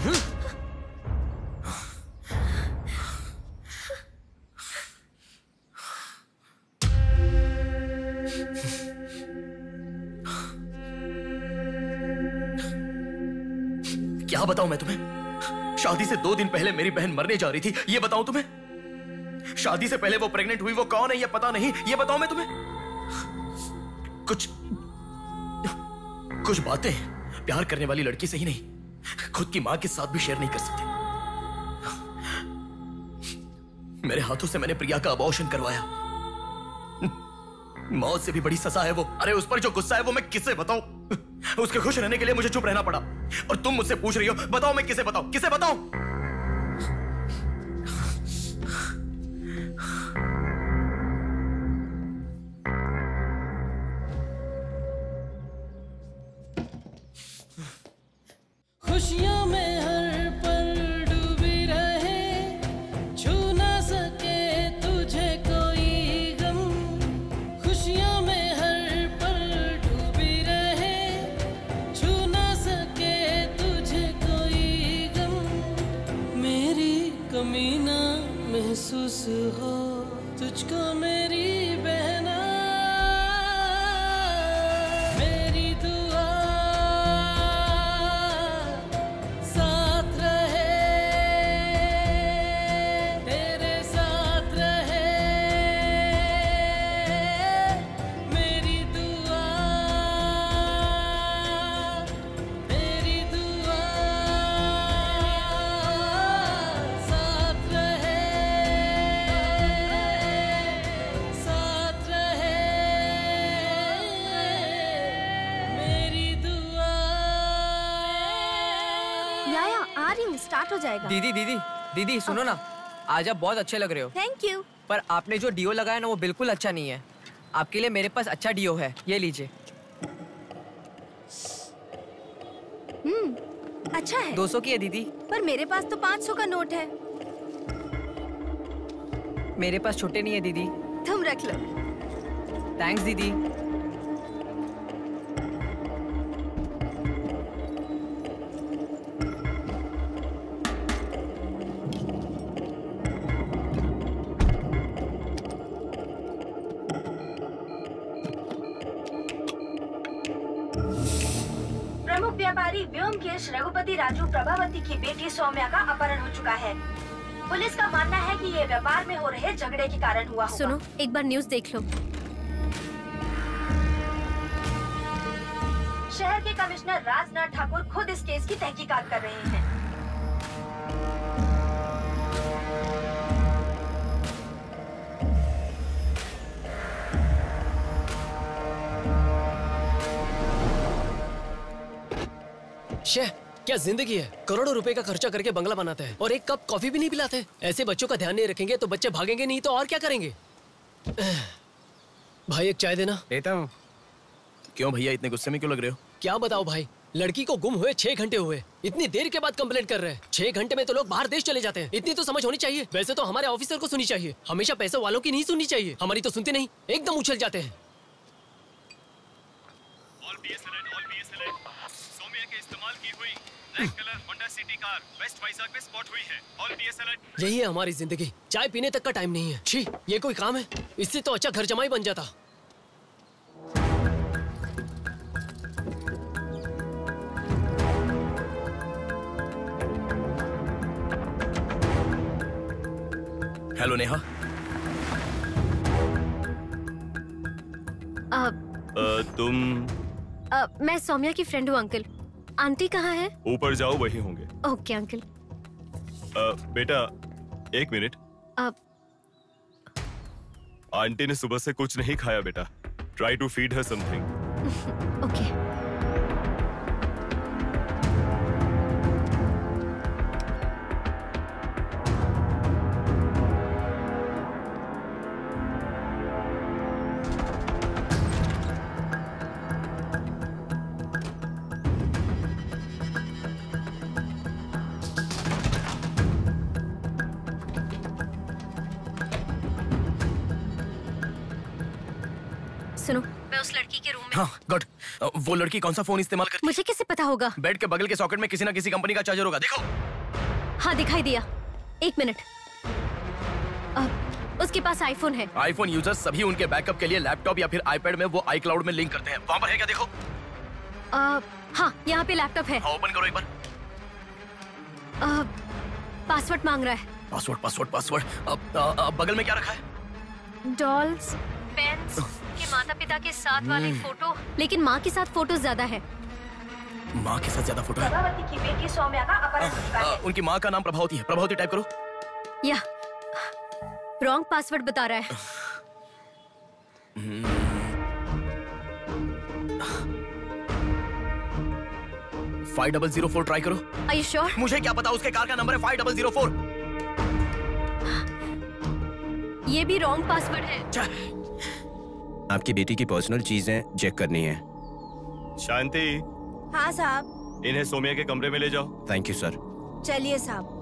क्या बताऊं मैं तुम्हें? शादी से 2 दिन पहले मेरी बहन मरने जा रही थी, ये बताऊं तुम्हें? शादी से पहले वो प्रेग्नेंट हुई, वो कौन है ये पता नहीं, ये बताऊं मैं तुम्हें? कुछ बातें प्यार करने वाली लड़की से ही नहीं, खुद की मां के साथ भी शेयर नहीं कर सकते। मेरे हाथों से मैंने प्रिया का अबॉर्शन करवाया, मौत से भी बड़ी सजा है वो। अरे उस पर जो गुस्सा है वो मैं किसे बताऊं? उसके खुश रहने के लिए मुझे चुप रहना पड़ा, और तुम मुझसे पूछ रही हो बताओ मैं किसे बताऊं, किसे बताऊं? खुशियों में हर पल डूबी रहे, छू ना सके तुझे कोई गम। खुशियों में हर पल डूबी रहे, छू ना सके तुझे कोई गम। मेरी कमी ना महसूस हो तुझको मेरी बहना, मेरी दुआ साथ रहे, तेरे साथ रहे, मेरी दुआ, मेरी दुआ साथ रहे, साथ रहे, मेरी दुआ। याया आ रही हूँ, स्टार्ट हो जाएगा। दीदी दीदी दीदी सुनो ना, आज आप बहुत अच्छे लग रहे हो। Thank you. पर आपने जो डिओ लगाया ना वो बिल्कुल अच्छा नहीं है। आपके लिए मेरे पास अच्छा डिओ है, ये लीजिए। अच्छा है। 200 की है दीदी। पर मेरे पास तो 500 का नोट है। मेरे पास छोटे नहीं है दीदी। तुम रख लो। थैंक्स दीदी। प्रमुख व्यापारी व्योमकेश रघुपति राजू प्रभावती की बेटी सौम्या का अपहरण हो चुका है। पुलिस का मानना है कि ये व्यापार में हो रहे झगड़े के कारण हुआ होगा। सुनो, एक बार न्यूज़ देख लो। शहर के कमिश्नर राजनाथ ठाकुर खुद इस केस की तहकीकात कर रहे हैं। शेह, क्या जिंदगी है। करोड़ों रुपए का खर्चा करके बंगला बनाते हैं और एक कप कॉफी भी नहीं पिलाते। ऐसे बच्चों का ध्यान नहीं रखेंगे तो बच्चे भागेंगे नहीं तो और क्या करेंगे। भाई एक चाय देना। देता हूँ। क्यों भैया इतने गुस्से में क्यों लग रहे हो? क्या बताओ भाई, लड़की को गुम हुए 6 घंटे हुए, इतनी देर के बाद कंप्लेंट कर रहे हैं। 6 घंटे में तो लोग बाहर देश चले जाते हैं। इतनी तो समझ होनी चाहिए। वैसे तो हमारे ऑफिसर को सुनी चाहिए, हमेशा पैसे वालों की नहीं सुननी चाहिए। हमारी तो सुनते नहीं, एकदम उछल जाते हैं। यही है हमारी जिंदगी। चाय पीने तक का टाइम नहीं है। छी, ये कोई काम है? इससे तो अच्छा घर जमाई बन जाता। हेलो नेहा। तुम? मैं सौम्या की फ्रेंड हूँ अंकल। आंटी कहाँ है? ऊपर जाओ, वही होंगे। Okay uncle. बेटा एक मिनट। आंटी ने सुबह से कुछ नहीं खाया बेटा। Try to feed her something. Okay. सुनो, मैं उस लड़की के रूम में। हाँ, गुड। वो लड़की कौन सा फोन इस्तेमाल करती है? मुझे कैसे पता होगा? बेड के बगल के सॉकेट में किसी ना किसी कंपनी का चार्जर होगा, देखो। हाँ, दिखाई दिया। 1 मिनट। उसके पास आईफोन है। आईफोन यूजर्स सभी उनके बैकअप के लिए लैपटॉप या फिर आईपैड में वो iCloud में लिंक करते हैं। वहाँ पर है क्या, देखो। हाँ, यहाँ पे लैपटॉप है। हाँ, ओपन करो एक बार। पासवर्ड मांग रहा है। पासवर्ड। बगल में क्या रखा है? डॉल्स, पेन्स, के माता पिता के साथ वाले फोटो। लेकिन माँ के साथ फोटो ज्यादा है। माँ के साथ ज्यादा फोटो है? प्रभावती की बेटी सौम्या का अपहरण हो चुका है। उनकी माँ का नाम प्रभावती है। प्रभावती टाइप करो। या रॉन्ग पासवर्ड बता रहा है। 5004 ट्राई करो। Are you sure? मुझे क्या पता, उसके कार का नंबर है 5004। ये भी रॉन्ग पासवर्ड है। आपकी बेटी की पर्सनल चीजें चेक करनी है। शांति। हाँ साहब। इन्हें सोमिया के कमरे में ले जाओ। Thank you sir. चलिए साहब।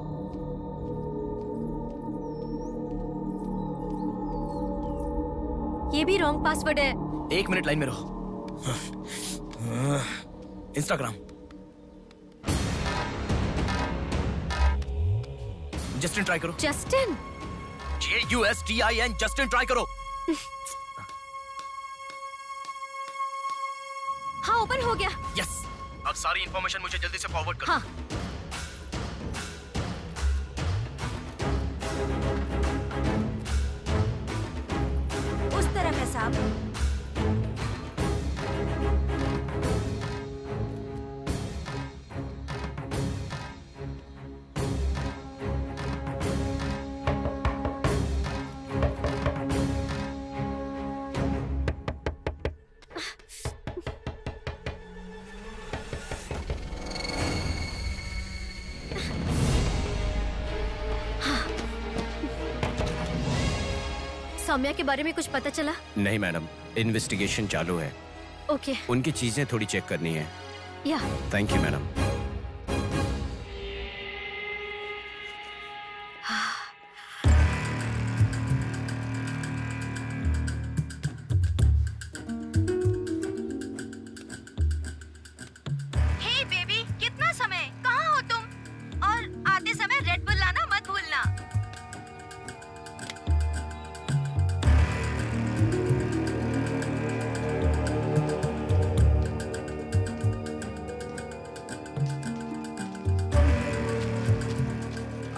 ये भी रॉन्ग पासवर्ड है। 1 मिनट लाइन में रहो। इंस्टाग्राम। जस्टिन ट्राई करो। जस्टिन? JUSTIN, जस्टिन ट्राई करो। हाँ, ओपन हो गया। यस। अब सारी इंफॉर्मेशन मुझे जल्दी से फॉरवर्ड करो। हाँ। उस तरफ है साहब। सौम्या के बारे में कुछ पता चला? नहीं मैडम, इन्वेस्टिगेशन चालू है। ओके। उनकी चीजें थोड़ी चेक करनी है। या। Thank you madam.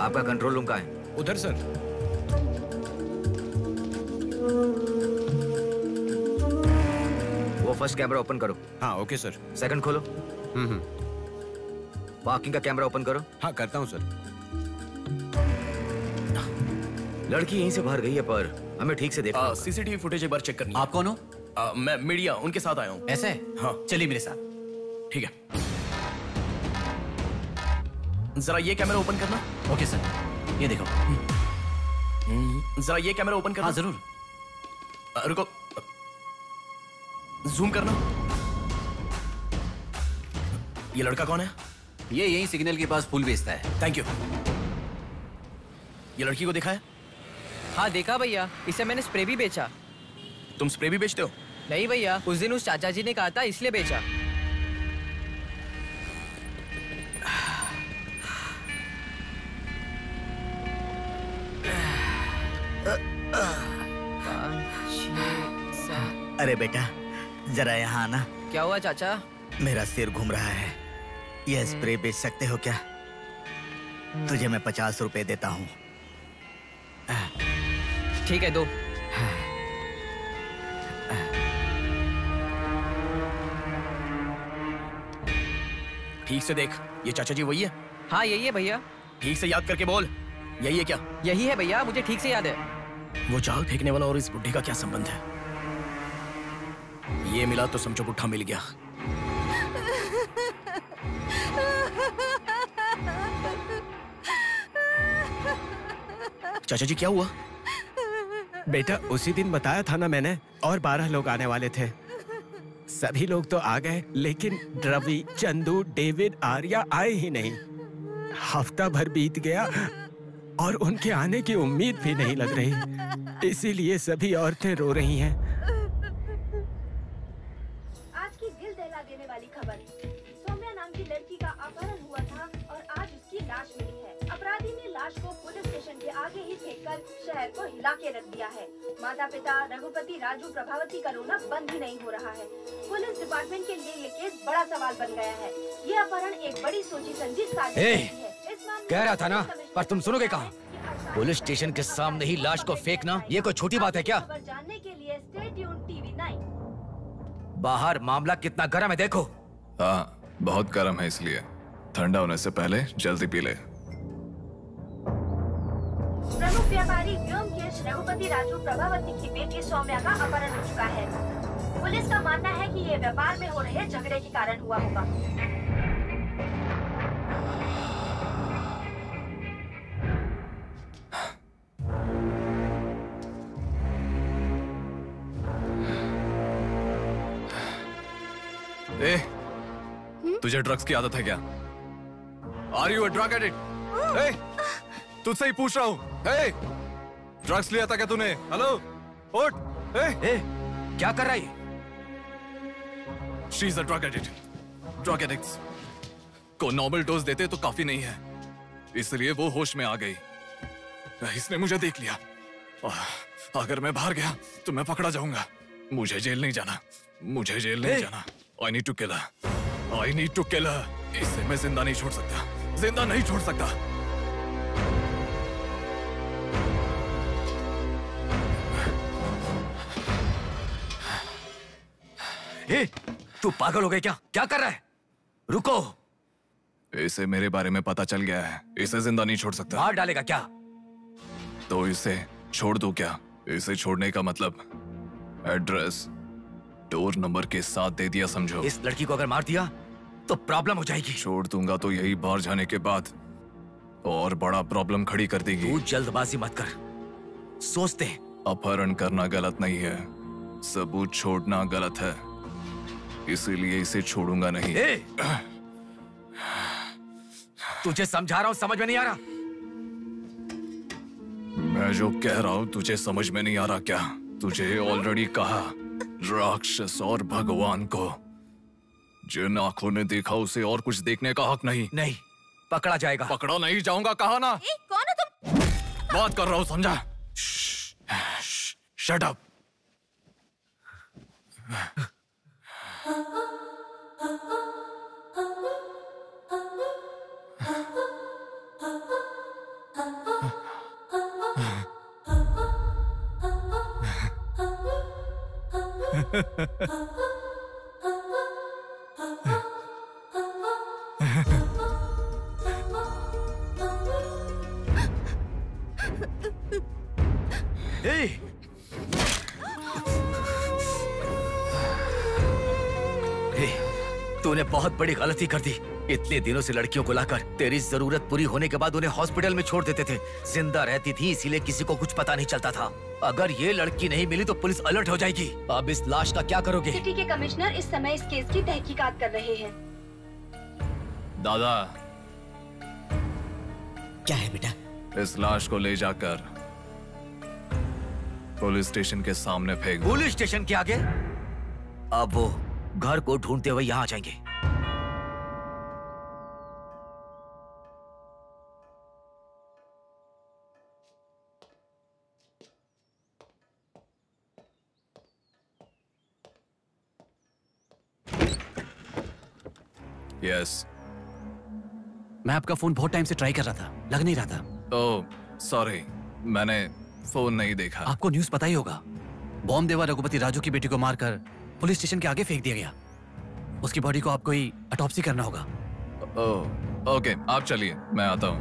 आपका कंट्रोल रूम कहाँ है? उधर सर। वो फर्स्ट कैमरा ओपन करो। हाँ ओके सर। सेकंड खोलो। पार्किंग का कैमरा ओपन करो। हाँ करता हूँ सर। लड़की यहीं से बाहर गई है पर हमें ठीक से देखना। सीसीटीवी फुटेज एक बार चेक करनी है। आप कौन हो? मैं मीडिया, उनके साथ आया हूँ। ऐसे? हाँ चलिए मेरे साथ। ठीक है। जरा ये कैमरा ओपन करना। ओके सर, ये देखो। जरा ये कैमरा ओपन करना। हाँ जरूर। रुको, जूम करना। ये लड़का कौन है? ये यही सिग्नल के पास फूल बेचता है। Thank you. ये लड़की को देखा है? हाँ देखा भैया, इसे मैंने स्प्रे भी बेचा। तुम स्प्रे भी बेचते हो? नहीं भैया, उस दिन उस चाचा जी ने कहा था इसलिए बेचा। अरे बेटा जरा यहाँ आना। क्या हुआ चाचा? मेरा सिर घूम रहा है। यह स्प्रे बेच सकते हो क्या? तुझे मैं 50 रुपए देता हूँ। ठीक है, दो। ठीक से देख, ये चाचा जी वही है? हाँ यही है भैया। ठीक से याद करके बोल, यही है क्या? यही है भैया, मुझे ठीक से याद है। वो जाल फेंकने वाला और इस बुढ़े का क्या संबंध है? ये मिला तो समझो बुढ़ा मिल गया। चाचा जी क्या हुआ? बेटा उसी दिन बताया था ना मैंने, और 12 लोग आने वाले थे। सभी लोग तो आ गए लेकिन रवि, चंदू, डेविड, आर्या आए ही नहीं। हफ्ता भर बीत गया और उनके आने की उम्मीद भी नहीं लग रही। इसीलिए सभी औरतें रो रही हैं। आज की दिल दहला देने वाली खबर, सौम्या नाम की लड़की का अपहरण हुआ था और आज उसकी लाश मिली है। अपराधी ने लाश को पुलिस स्टेशन के आगे ही फेंककर शहर को हिला के रख दिया है। माता पिता रघुपति, राजू, प्रभावती का रोना बंद ही नहीं हो रहा है। पुलिस डिपार्टमेंट के लिए ये केस बड़ा सवाल बन गया है। ये अपहरण एक बड़ी सोची समझी साजिश है। कह रहा था ना, पर तुम सुनोगे कहाँ? पुलिस स्टेशन के सामने ही लाश को फेंकना ये कोई छोटी बात है क्या? जानने के लिए स्टे ट्यून्ड टीवी 9। बाहर मामला कितना गर्म है देखो। हाँ बहुत गर्म है, इसलिए ठंडा होने से पहले जल्दी पी ले। प्रमुख व्यापारी व्योमकेश रघुपति, राजू, प्रभावती की बेटी सौम्या का अपहरण हो चुका है। पुलिस का मानना है कि ये व्यापार में हो रहे झगड़े के कारण हुआ होगा। ए, तुझे ड्रग्स की आदत है क्या? Are you a drug addict? ए, तुझसे ही पूछ रहा हूँ। ए, ड्रग्स लिया था क्या तूने? हेलो, उठ। ए, क्या कर रहा है? She is a drug addict. Drug addicts को नॉर्मल डोज देते तो काफी नहीं है, इसलिए वो होश में आ गई। इसने मुझे देख लिया। अगर मैं बाहर गया तो मैं पकड़ा जाऊंगा। मुझे जेल नहीं जाना, मुझे जेल नहीं जाना। I need to kill her. I need to kill her. इसे मैं जिंदा नहीं छोड़ सकता, जिंदा नहीं छोड़ सकता। ए, तू पागल हो गया क्या? क्या कर रहा है? रुको। इसे मेरे बारे में पता चल गया है, इसे जिंदा नहीं छोड़ सकता। मार डालेगा क्या? तो इसे छोड़ दूं क्या? इसे छोड़ने का मतलब एड्रेस, डोर नंबर के साथ दे दिया समझो। इस लड़की को अगर मार दिया तो प्रॉब्लम हो जाएगी। छोड़ दूंगा तो यही बाहर जाने के बाद और बड़ा प्रॉब्लम खड़ी कर देगी। तू जल्दबाजी मत कर, सोचते हैं। अपहरण करना गलत नहीं है, सबूत छोड़ना गलत है, इसीलिए इसे छोड़ूंगा नहीं। तुझे समझा रहा हूं, समझ में नहीं आ रहा? मैं जो कह रहा हूं तुझे समझ में नहीं आ रहा क्या? तुझे ऑलरेडी कहा, राक्षस और भगवान को जिन आंखों ने देखा उसे और कुछ देखने का हक नहीं। नहीं, पकड़ा जाएगा। पकड़ा नहीं जाऊंगा, कहा ना। कौन है तुम? बात कर रहा हूं, समझा? Shut up. तूने बहुत बड़ी गलती कर दी। इतने दिनों से लड़कियों को लाकर तेरी जरूरत पूरी होने के बाद उन्हें हॉस्पिटल में छोड़ देते थे। जिंदा रहती थी इसीलिए किसी को कुछ पता नहीं चलता था। अगर ये लड़की नहीं मिली तो पुलिस अलर्ट हो जाएगी। अब इस लाश का क्या करोगे? सिटी के कमिश्नर इस समय इस केस की तहकीकात कर रहे हैं। दादा, क्या है बेटा? इस लाश को ले जाकर पुलिस स्टेशन के सामने फेंक दो। पुलिस स्टेशन के आगे? अब वो घर को ढूंढते हुए यहाँ आ जाएंगे। यस। मैं आपका फोन बहुत टाइम से ट्राई कर रहा था, लग नहीं रहा था। ओह सॉरी, मैंने फोन नहीं देखा। आपको न्यूज़ पता ही होगा, बॉम्ब देवा रघुपति राजू की बेटी को मारकर पुलिस स्टेशन के आगे फेंक दिया गया। उसकी बॉडी को आपको ही ऑटोप्सी करना होगा। ओह ओके, आप चलिए, मैं आता हूँ।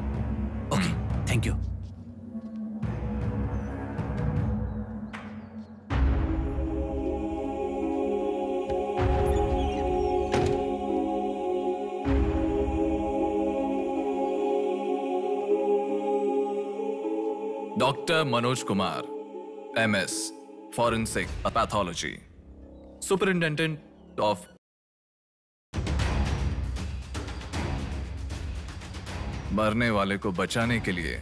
Okay, thank you. Doctor Manoj Kumar, MS, forensic pathology, superintendent of. मरने वाले को बचाने के लिए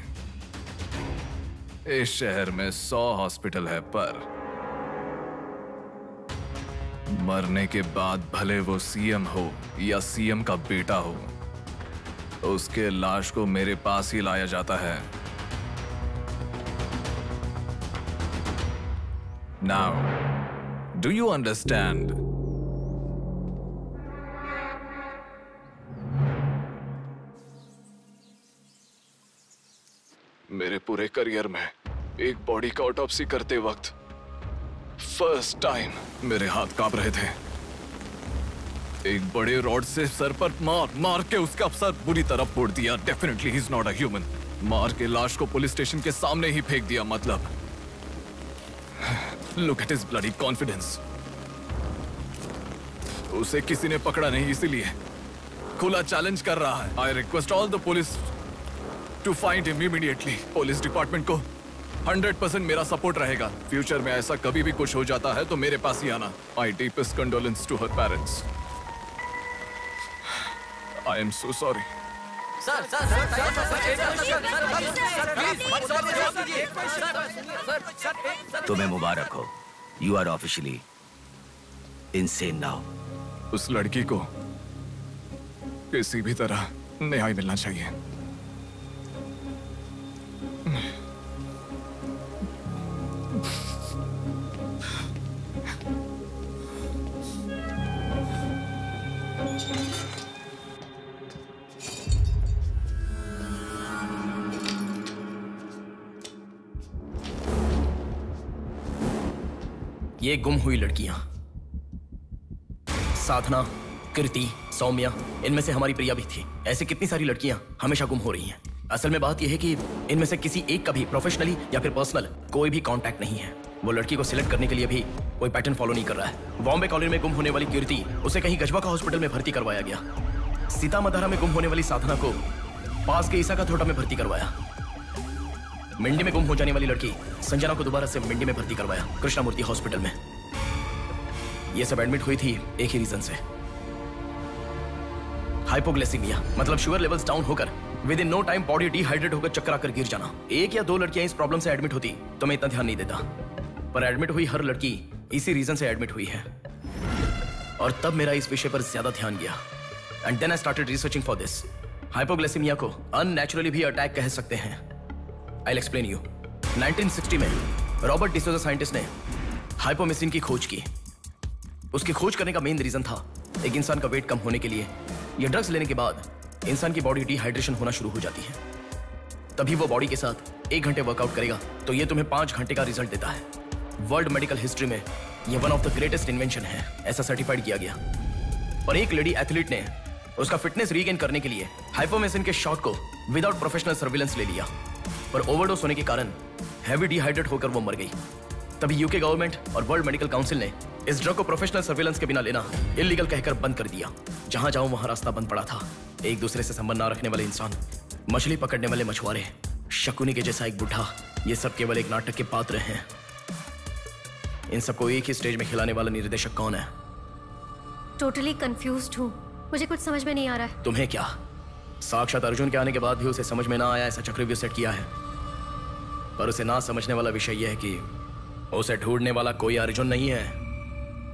इस शहर में 100 हॉस्पिटल है, पर मरने के बाद भले वो सीएम हो या सीएम का बेटा हो, उसके लाश को मेरे पास ही लाया जाता है। Now, do you understand? मेरे पूरे करियर में एक बॉडी का ऑटोप्सी करते वक्त फर्स्ट टाइम मेरे हाथ कांप रहे थे। एक बड़े रॉड से सर पर मार के उसका सर बुरी तरह फोड़ दिया। Definitely he is not a human. मार के लाश को पुलिस स्टेशन के सामने ही फेंक दिया। मतलब Look at his bloody confidence. उसे किसी ने पकड़ा नहीं, इसीलिए खुला चैलेंज कर रहा है। I request all the police to find him immediately. Police department को 100% मेरा सपोर्ट रहेगा। फ्यूचर में ऐसा कभी भी कुछ हो जाता है तो मेरे पास ही आना। My deepest condolence to her parents. I am so sorry. Sir तुम्हें मुबारक हो। You are officially insane now. उस लड़की को किसी भी तरह न्याय मिलना चाहिए। ये गुम हुई लड़कियां साधना, कृति, सौम्या, इनमें से हमारी प्रिया भी थी। ऐसे कितनी सारी लड़कियां हमेशा गुम हो रही हैं। असल में बात यह है कि इनमें से किसी एक का भी प्रोफेशनली या फिर पर्सनल कोई भी कांटेक्ट नहीं है। वो लड़की को सिलेक्ट करने के लिए भी कोई पैटर्न फॉलो नहीं कर रहा है। बॉम्बे कॉलोनी में गुम होने वाली कीर्ति, उसे कहीं गजवा का हॉस्पिटल में भर्ती करवाया गया। सीतामढ़ी में गुम होने वाली साधना को पास के ईसा का थोटा में भर्ती करवाया। मिंडी में गुम हो जाने वाली लड़की संजना को दोबारा से मिंडी में भर्ती करवाया, कृष्णामूर्ति हॉस्पिटल में। ये सब एडमिट हुई थी एक ही रीजन से, हाइपोग्लाइसेमिया, मतलब शुगर लेवल्स डाउन होकर within no time body dehydrate होकर चक्कर आकर गिर जाना। एक या दो लड़कियां इस प्रॉब्लम से एडमिट होती तो मैं इतना ध्यान नहीं देता, पर एडमिट हुई हर लड़की इसी रीजन से एडमिट हुई है। और तब मेरा इस विषय पर ज्यादा ध्यान गया and then I started researching for this. Hypoglycaemia को अननेचुरली भी अटैक कह सकते हैं। I'll explain you. 1960 में रॉबर्ट डिसोजा साइंटिस्ट ने हाइपोमेसिन की खोज की। उसकी खोज करने का मेन रीजन था एक इंसान का वेट कम होने के लिए ये ड्रग्स लेने के बाद इंसान की बॉडी डिहाइड्रेशन होना शुरू हो जाती है। तभी वो बॉडी के साथ 1 घंटे वर्कआउट करेगा तो ये तुम्हें 5 घंटे का रिजल्ट देता है। वर्ल्ड मेडिकल हिस्ट्री में ये one of the greatest invention है, ऐसा सर्टिफाइड किया गया। पर एक लेडी एथलीट ने उसका फिटनेस रीगेन करने के लिए हाइपोमेसिन के शॉट को विदाउट प्रोफेशनल सर्विलेंस ले लिया, पर ओवरडोज होने के कारण हैवी डिहाइड्रेट होकर वो मर गई। तभी यूके गवर्नमेंट और वर्ल्ड मेडिकल काउंसिल ने इस ड्रग को प्रोफेशनल सर्विलेंस के बिना लेना इलीगल कहकर बंद कर दिया। जहां जाऊं वहां रास्ता बंद पड़ा था। एक दूसरे से संबंध ना रखने वाले इंसान, मछली पकड़ने वाले मछुआरे, शकुनी के जैसा एक बुढ़ा, ये सब केवल एक नाटक के पात्र हैं। इन सबको एक ही स्टेज में खिलाने वाला निर्देशक कौन है? टोटली कंफ्यूज्ड हूँ, मुझे कुछ समझ में नहीं आ रहा है। तुम्हें क्या? साक्षात अर्जुन के आने के बाद भी उसे समझ में ना आया ऐसा चक्रव्यूह सेट किया है। पर उसे ना समझने वाला विषय यह है कि उसे ढूंढने वाला कोई अर्जुन नहीं है,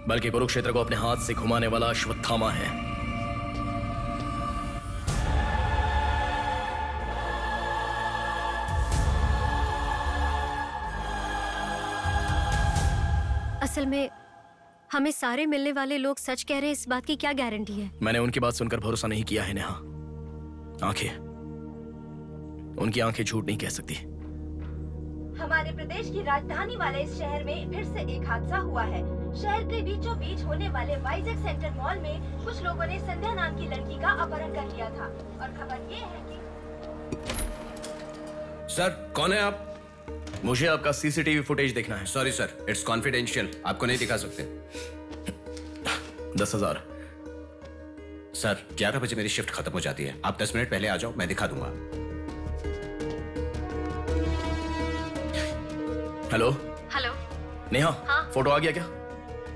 बल्कि कुरुक्षेत्र को अपने हाथ से घुमाने वाला अश्वत्थामा है। असल में हमें सारे मिलने वाले लोग सच कह रहे हैं, इस बात की क्या गारंटी है? मैंने उनकी बात सुनकर भरोसा नहीं किया है नेहा। आंखें, उनकी आंखें झूठ नहीं कह सकती। हमारे प्रदेश की राजधानी वाले इस शहर में फिर से एक हादसा हुआ है। शहर के बीचों बीच होने वाले वाइजैक सेंटर मॉल में कुछ लोगों ने संध्या नाम की लड़की का अपहरण कर लिया था और खबर ये है कि सर, कौन है आप? मुझे आपका सीसीटीवी फुटेज देखना है। सॉरी सर, इट्स कॉन्फिडेंशियल, आपको नहीं दिखा सकते। 10,000। सर, 11 बजे मेरी शिफ्ट खत्म हो जाती है, आप 10 मिनट पहले आ जाओ, मैं दिखा दूंगा। हेलो हेलो नेहा, हाँ? फोटो आ गया क्या?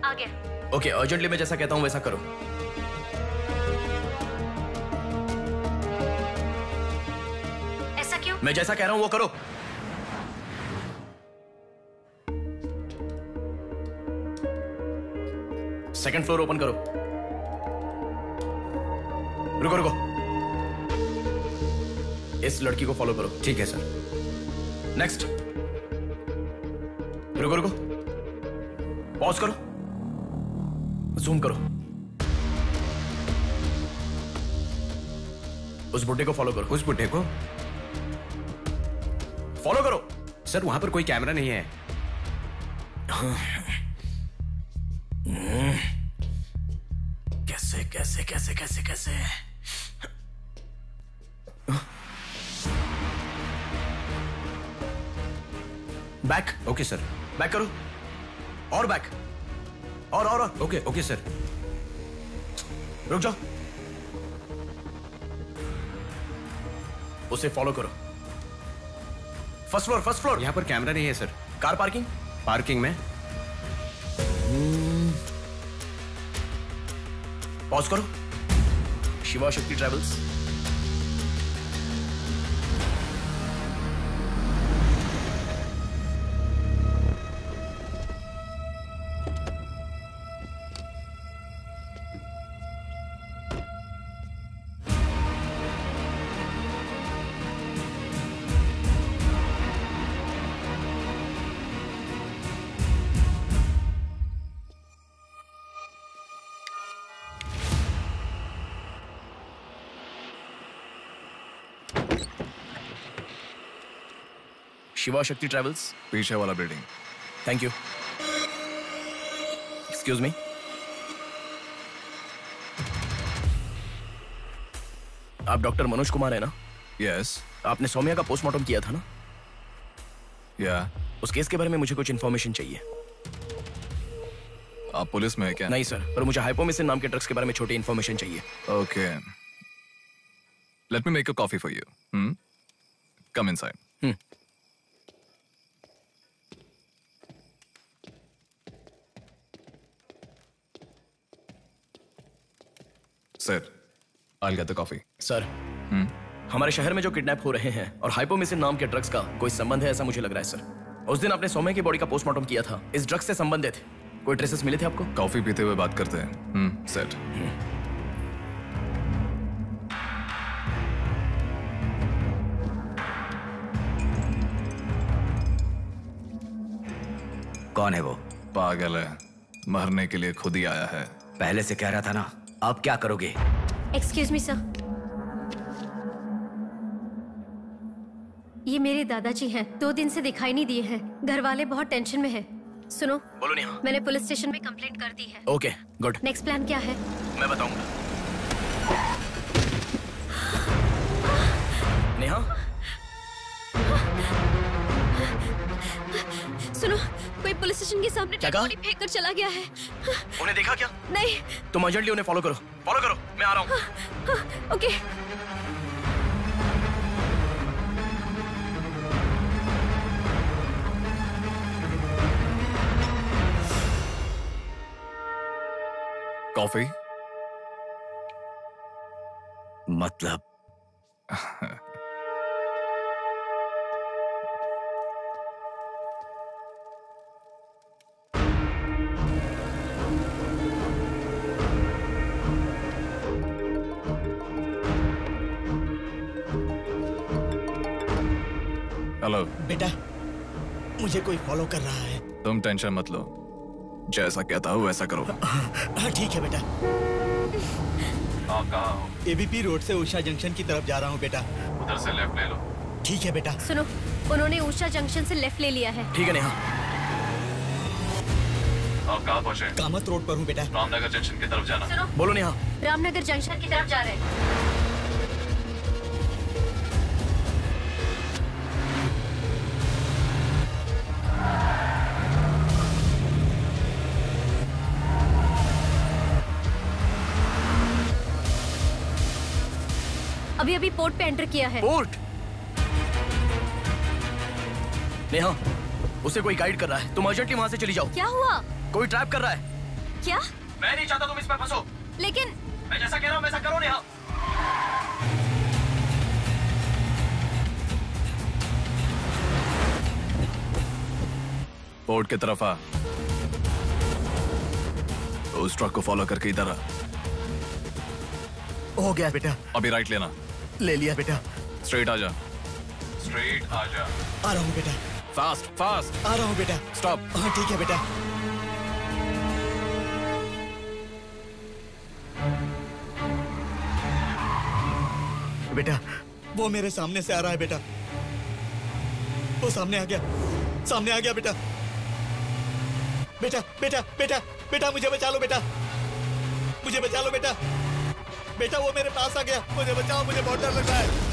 आ गया। ओके, अर्जेंटली मैं जैसा कहता हूँ वैसा करो। ऐसा क्यों? मैं जैसा कह रहा हूँ वो करो। सेकंड फ्लोर ओपन करो। रुको रुको, इस लड़की को फॉलो करो। ठीक है सर। नेक्स्ट। रुको रुको, पॉज करो, जूम करो। उस बुड्ढे को फॉलो करो। उस बुड्ढे को फॉलो करो। सर, वहां पर कोई कैमरा नहीं है। कैसे कैसे कैसे कैसे कैसे? बैक। Okay sir. बैक करो, और बैक, और ओके ओके सर। रुक जाओ, उसे फॉलो करो। First floor, first floor. यहाँ पर कैमरा नहीं है सर। Car parking? पार्किंग में। पॉज करो। शिवा शक्ति ट्रैवल्स। शिवा शक्ति ट्रैवल्स, पीछे वाला building. Thank you. Excuse me. आप डॉक्टर मनोज कुमार है ना? यस। आपने सौम्या का पोस्टमार्टम किया था ना? या। उस केस के बारे में मुझे कुछ इन्फॉर्मेशन चाहिए। आप पुलिस में है क्या? नहीं सर, पर मुझे हाइपोमेसिन नाम के ड्रग्स के बारे में छोटी इन्फॉर्मेशन चाहिए। Okay, let me make a coffee for you. Come inside. Sir, I'll get the coffee. Sir, हमारे शहर में जो किडनैप हो रहे हैं और हाइपोमेसिन नाम के ड्रग्स का कोई संबंध है ऐसा मुझे लग रहा है सर। उस दिन आपने सौम्या की बॉडी का पोस्टमार्टम किया था, इस ड्रग्स से संबंधित कोई ट्रेसेस मिले थे आपको? कॉफी पीते हुए बात करते हैं। सेट। कौन है वो? पागल है, मरने के लिए खुद ही आया है। पहले से कह रहा था ना, अब क्या करोगे? एक्सक्यूज मी सर, ये मेरे दादाजी हैं, 2 दिन से दिखाई नहीं दिए हैं। घर वाले बहुत टेंशन में हैं। सुनो। बोलो नेहा। मैंने पुलिस स्टेशन में कंप्लेंट कर दी है। Okay good. नेक्स्ट प्लान क्या है? मैं बताऊंगा। नेहा सुनो, कोई पुलिस स्टेशन के सामने डेड बॉडी फेंक कर चला गया है। उन्हें देखा क्या? नहीं। तुम अर्जेंटली उन्हें फॉलो करो। फॉलो करो, मैं आ रहा हूँ। ओके। कॉफी? मतलब हेलो बेटा, मुझे कोई फॉलो कर रहा है। तुम टेंशन मत लो, जैसा कहता हूँ वैसा करो। हाँ ठीक है बेटा। आप कहाँ हो? एबीपी रोड से उषा जंक्शन की तरफ जा रहा हूँ बेटा। उधर से लेफ्ट ले लो। ठीक है बेटा। सुनो, उन्होंने उषा जंक्शन से लेफ्ट ले लिया है। ठीक है नेहा। आप कहाँ पहुँचे? कामत रोड पर हूँ बेटा। रामनगर जंक्शन की तरफ जाना। सुनो। बोलो नेहा। रामनगर जंक्शन की तरफ जा रहे हैं। अभी अभी पोर्ट पे एंटर किया है। पोर्ट? नेहा, उसे कोई गाइड कर रहा है। तुम अर्जेंटली वहां से चली जाओ। क्या हुआ? कोई ट्रैप कर रहा है। क्या? मैं नहीं चाहता तुम इसमें फंसो। लेकिन मैं जैसा कह रहा हूं वैसा करो नेहा। पोर्ट की तरफ आ। उस ट्रक को फॉलो करके इधर आ। हो गया बेटा। अभी राइट लेना। ले लिया बेटा। स्ट्रेट आ जा। स्ट्रेट आ जा। आ रहा हूँ बेटा। Fast fast. आ रहा हूँ बेटा। स्टॉप। हाँ ठीक है बेटा। बेटा, वो मेरे सामने से आ रहा है बेटा। वो सामने आ गया। सामने आ गया बेटा। बेटा बेटा बेटा बेटा मुझे बचा लो बेटा। मुझे बचा लो बेटा। बेटा वो मेरे पास आ गया। मुझे बचाओ, मुझे बहुत डर लग रहा है।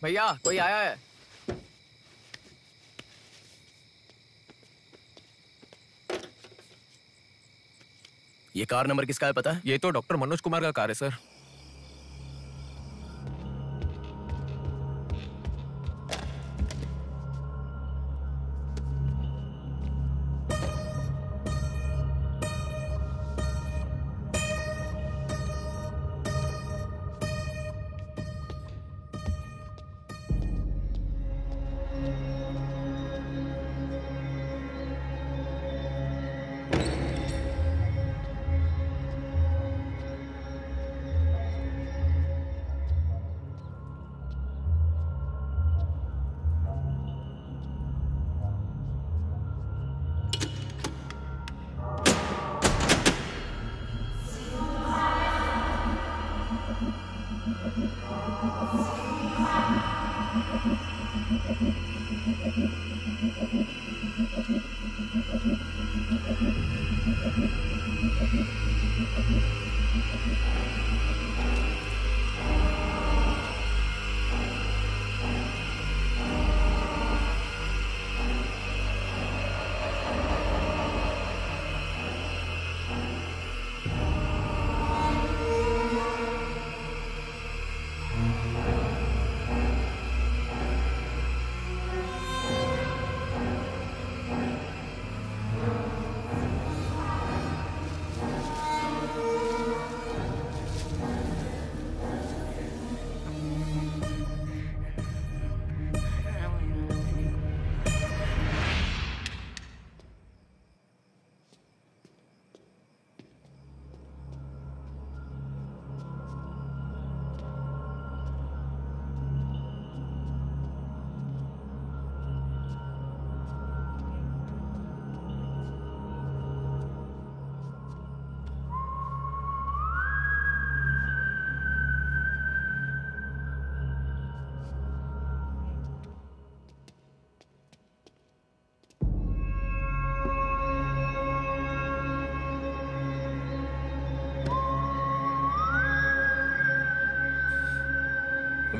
भैया कोई आया है। ये कार नंबर किसका है पता है? ये तो डॉक्टर मनोज कुमार का कार है sir.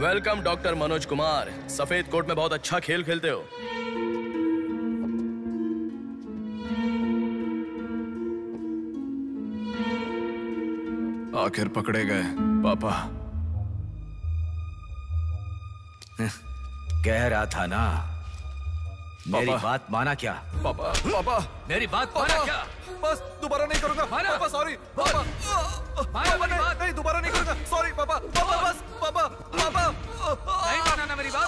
Welcome doctor Manoj Kumar. सफेद कोट में बहुत अच्छा खेल खेलते हो। आखिर पकड़े गए पापा। कह रहा था ना, मेरी बात माना क्या? पापा पापा मेरी बात माना क्या? बस दोबारा नहीं करूंगा। पापा सॉरी पापा। पापा नहीं दोबारा नहीं करूंगा। सॉरी पापा। पापा बस पापा पापा नहीं माना ना मेरी बात।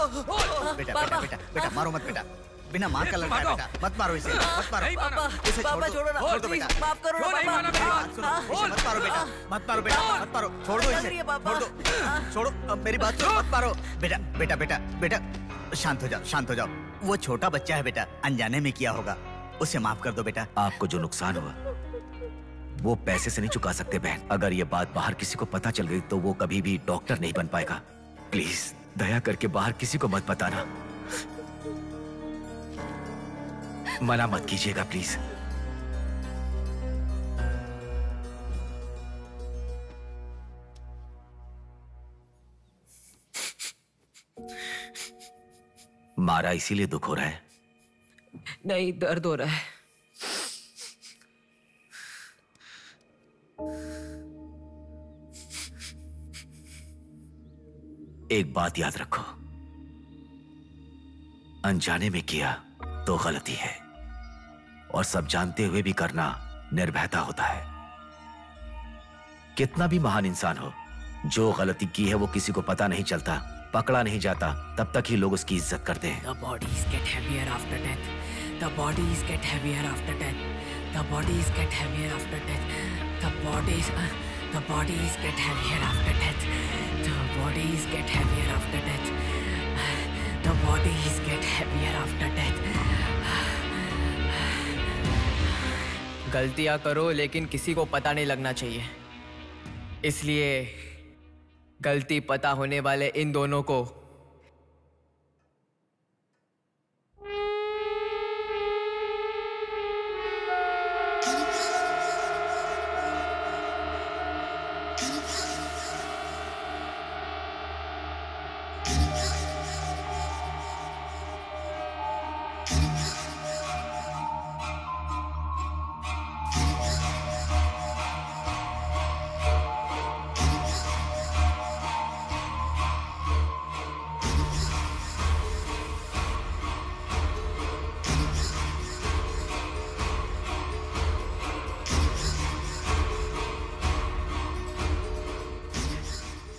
बेटा बेटा बेटा बेटा मारो मत बेटा, बिना माँ का लड़का है बेटा, मत मारो इसे, मत मारो इसे, छोड़ दो बेटा, माफ करो ना इसे मत मारो बेटा, मत मारो बेटा, मत मारो, छोड़ दो इसे, छोड़ो, अब मेरी बात सुनो, मत मारो बेटा बेटा बेटा बेटा, शांत हो जाओ, शांत हो जाओ। वो छोटा बच्चा है बेटा, अनजाने में किया होगा, उसे माफ कर दो बेटा। आपको जो नुकसान हुआ वो पैसे से नहीं चुका सकते बहन। अगर ये बात बाहर किसी को पता चल गई तो वो कभी भी डॉक्टर नहीं बन पाएगा। प्लीज दया करके बाहर किसी को मत बताना, मना मत कीजिएगा प्लीज। मारा इसीलिए दुख हो रहा है? नहीं, दर्द हो रहा है। एक बात याद रखो, अनजाने में किया तो गलती है, और सब जानते हुए भी करना निर्भयता होता है। कितना भी महान इंसान हो, जो गलती की है वो किसी को पता नहीं चलता, पकड़ा नहीं जाता, तब तक ही लोग उसकी इज्जत करते हैं। The bodies get heavier after death. The bodies get heavier after death. The bodies get heavier after death. The bodies get heavier after death. The bodies get heavier after death. The bodies get heavier after death. गलतियां करो लेकिन किसी को पता नहीं लगना चाहिए, इसलिए गलती पता होने वाले इन दोनों को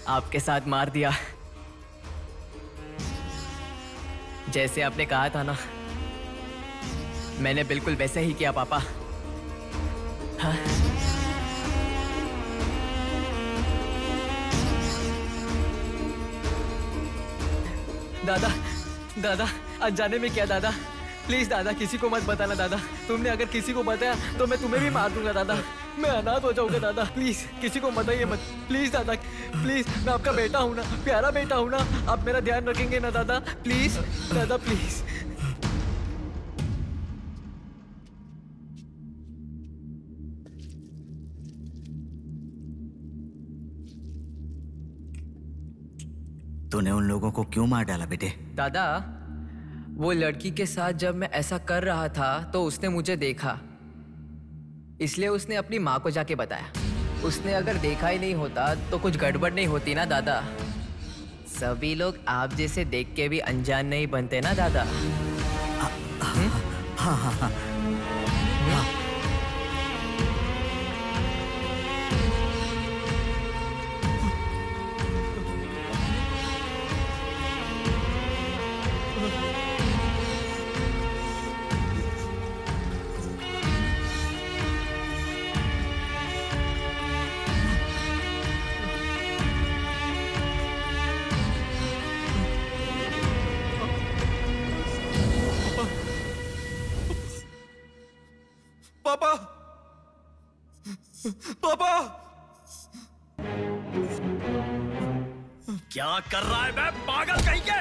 आपके साथ मार दिया, जैसे आपने कहा था ना, मैंने बिल्कुल वैसे ही किया पापा। हाँ? दादा दादा अनजाने में किया दादा, प्लीज दादा किसी को मत बताना दादा। तुमने अगर किसी को बताया तो मैं तुम्हें भी मार दूंगा दादा, मैं अनाथ हो जाऊंगा दादा। प्लीज किसी को बताइए मत, प्लीज दादा, प्लीज। मैं आपका बेटा हूं ना, प्यारा बेटा हूं ना, आप मेरा ध्यान रखेंगे ना दादा? प्लीज दादा प्लीज। तूने उन लोगों को क्यों मार डाला बेटे? दादा वो लड़की के साथ जब मैं ऐसा कर रहा था तो उसने मुझे देखा, इसलिए उसने अपनी माँ को जाके बताया। उसने अगर देखा ही नहीं होता तो कुछ गड़बड़ नहीं होती ना दादा। सभी लोग आप जैसे देख के भी अनजान नहीं बनते ना दादा। हाँ हाँ हाँ। पापा पापा क्या कर रहा है मैं पागल कहीं के?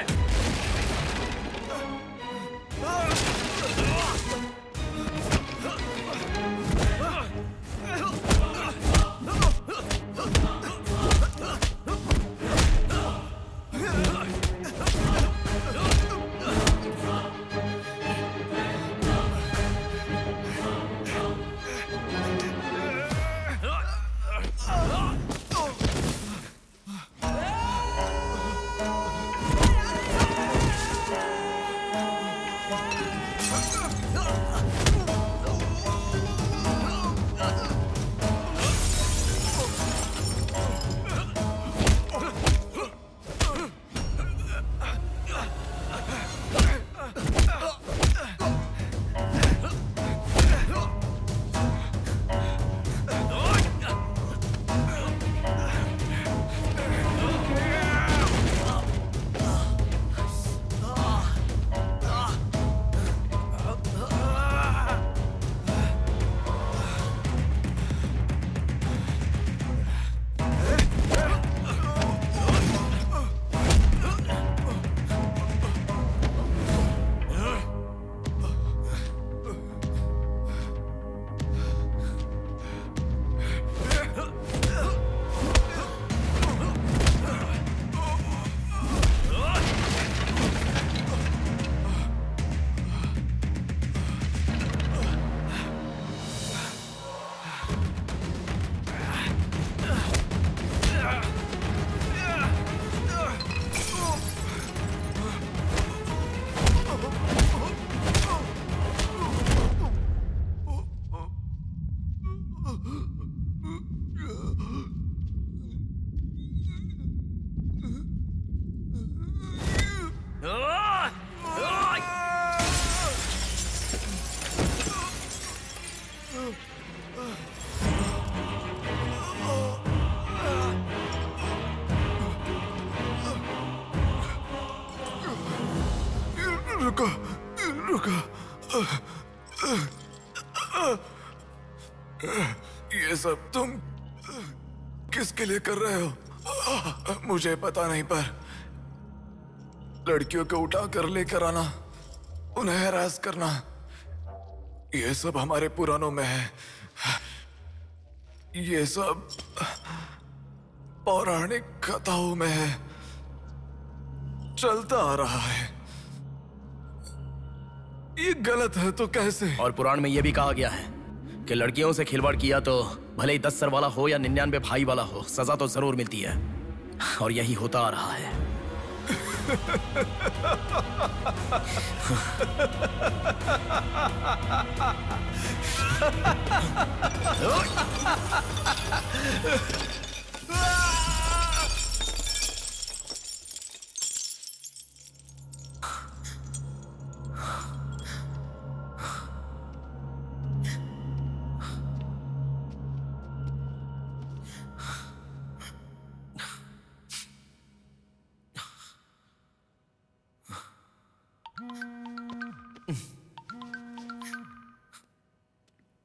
ये सब तुम किसके लिए कर रहे हो? मुझे पता नहीं, पर लड़कियों को उठा कर लेकर आना, उन्हें हैरास करना, ये सब हमारे पुराणों में है। ये सब पौराणिक कथाओं में है, चलता आ रहा है। ये गलत है तो कैसे? और पुराण में यह भी कहा गया है कि लड़कियों से खिलवाड़ किया तो भले ही 10 सर वाला हो या 99 भाई वाला हो, सजा तो जरूर मिलती है। और यही होता आ रहा है।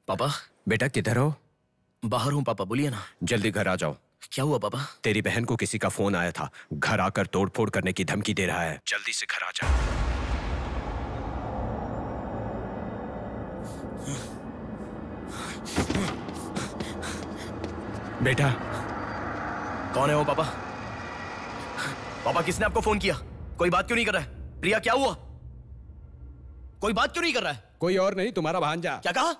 पापा। बेटा किधर हो? बाहर हूँ पापा, बोलिए ना। जल्दी घर आ जाओ। क्या हुआ पापा? तेरी बहन को किसी का फोन आया था, घर आकर तोड़फोड़ करने की धमकी दे रहा है। जल्दी से घर आ जा। बेटा। कौन है वो पापा? पापा किसने आपको फोन किया? कोई बात क्यों नहीं कर रहा है? प्रिया क्या हुआ? कोई बात क्यों नहीं कर रहा है? कोई और नहीं, तुम्हारा भांजा। क्या कहा?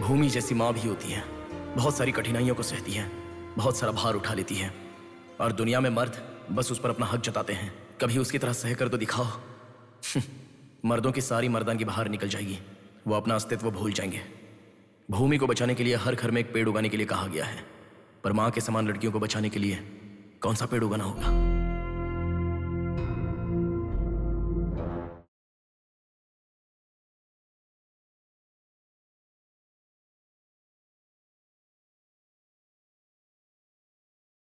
भूमि जैसी माँ भी होती है, बहुत सारी कठिनाइयों को सहती है, बहुत सारा भार उठा लेती है, और दुनिया में मर्द बस उस पर अपना हक जताते हैं। कभी उसकी तरह सह कर तो दिखाओ। मर्दों की सारी मर्दानगी बाहर निकल जाएगी, वो अपना अस्तित्व भूल जाएंगे। भूमि को बचाने के लिए हर घर में एक पेड़ उगाने के लिए कहा गया है, पर माँ के समान लड़कियों को बचाने के लिए कौन सा पेड़ उगाना होगा?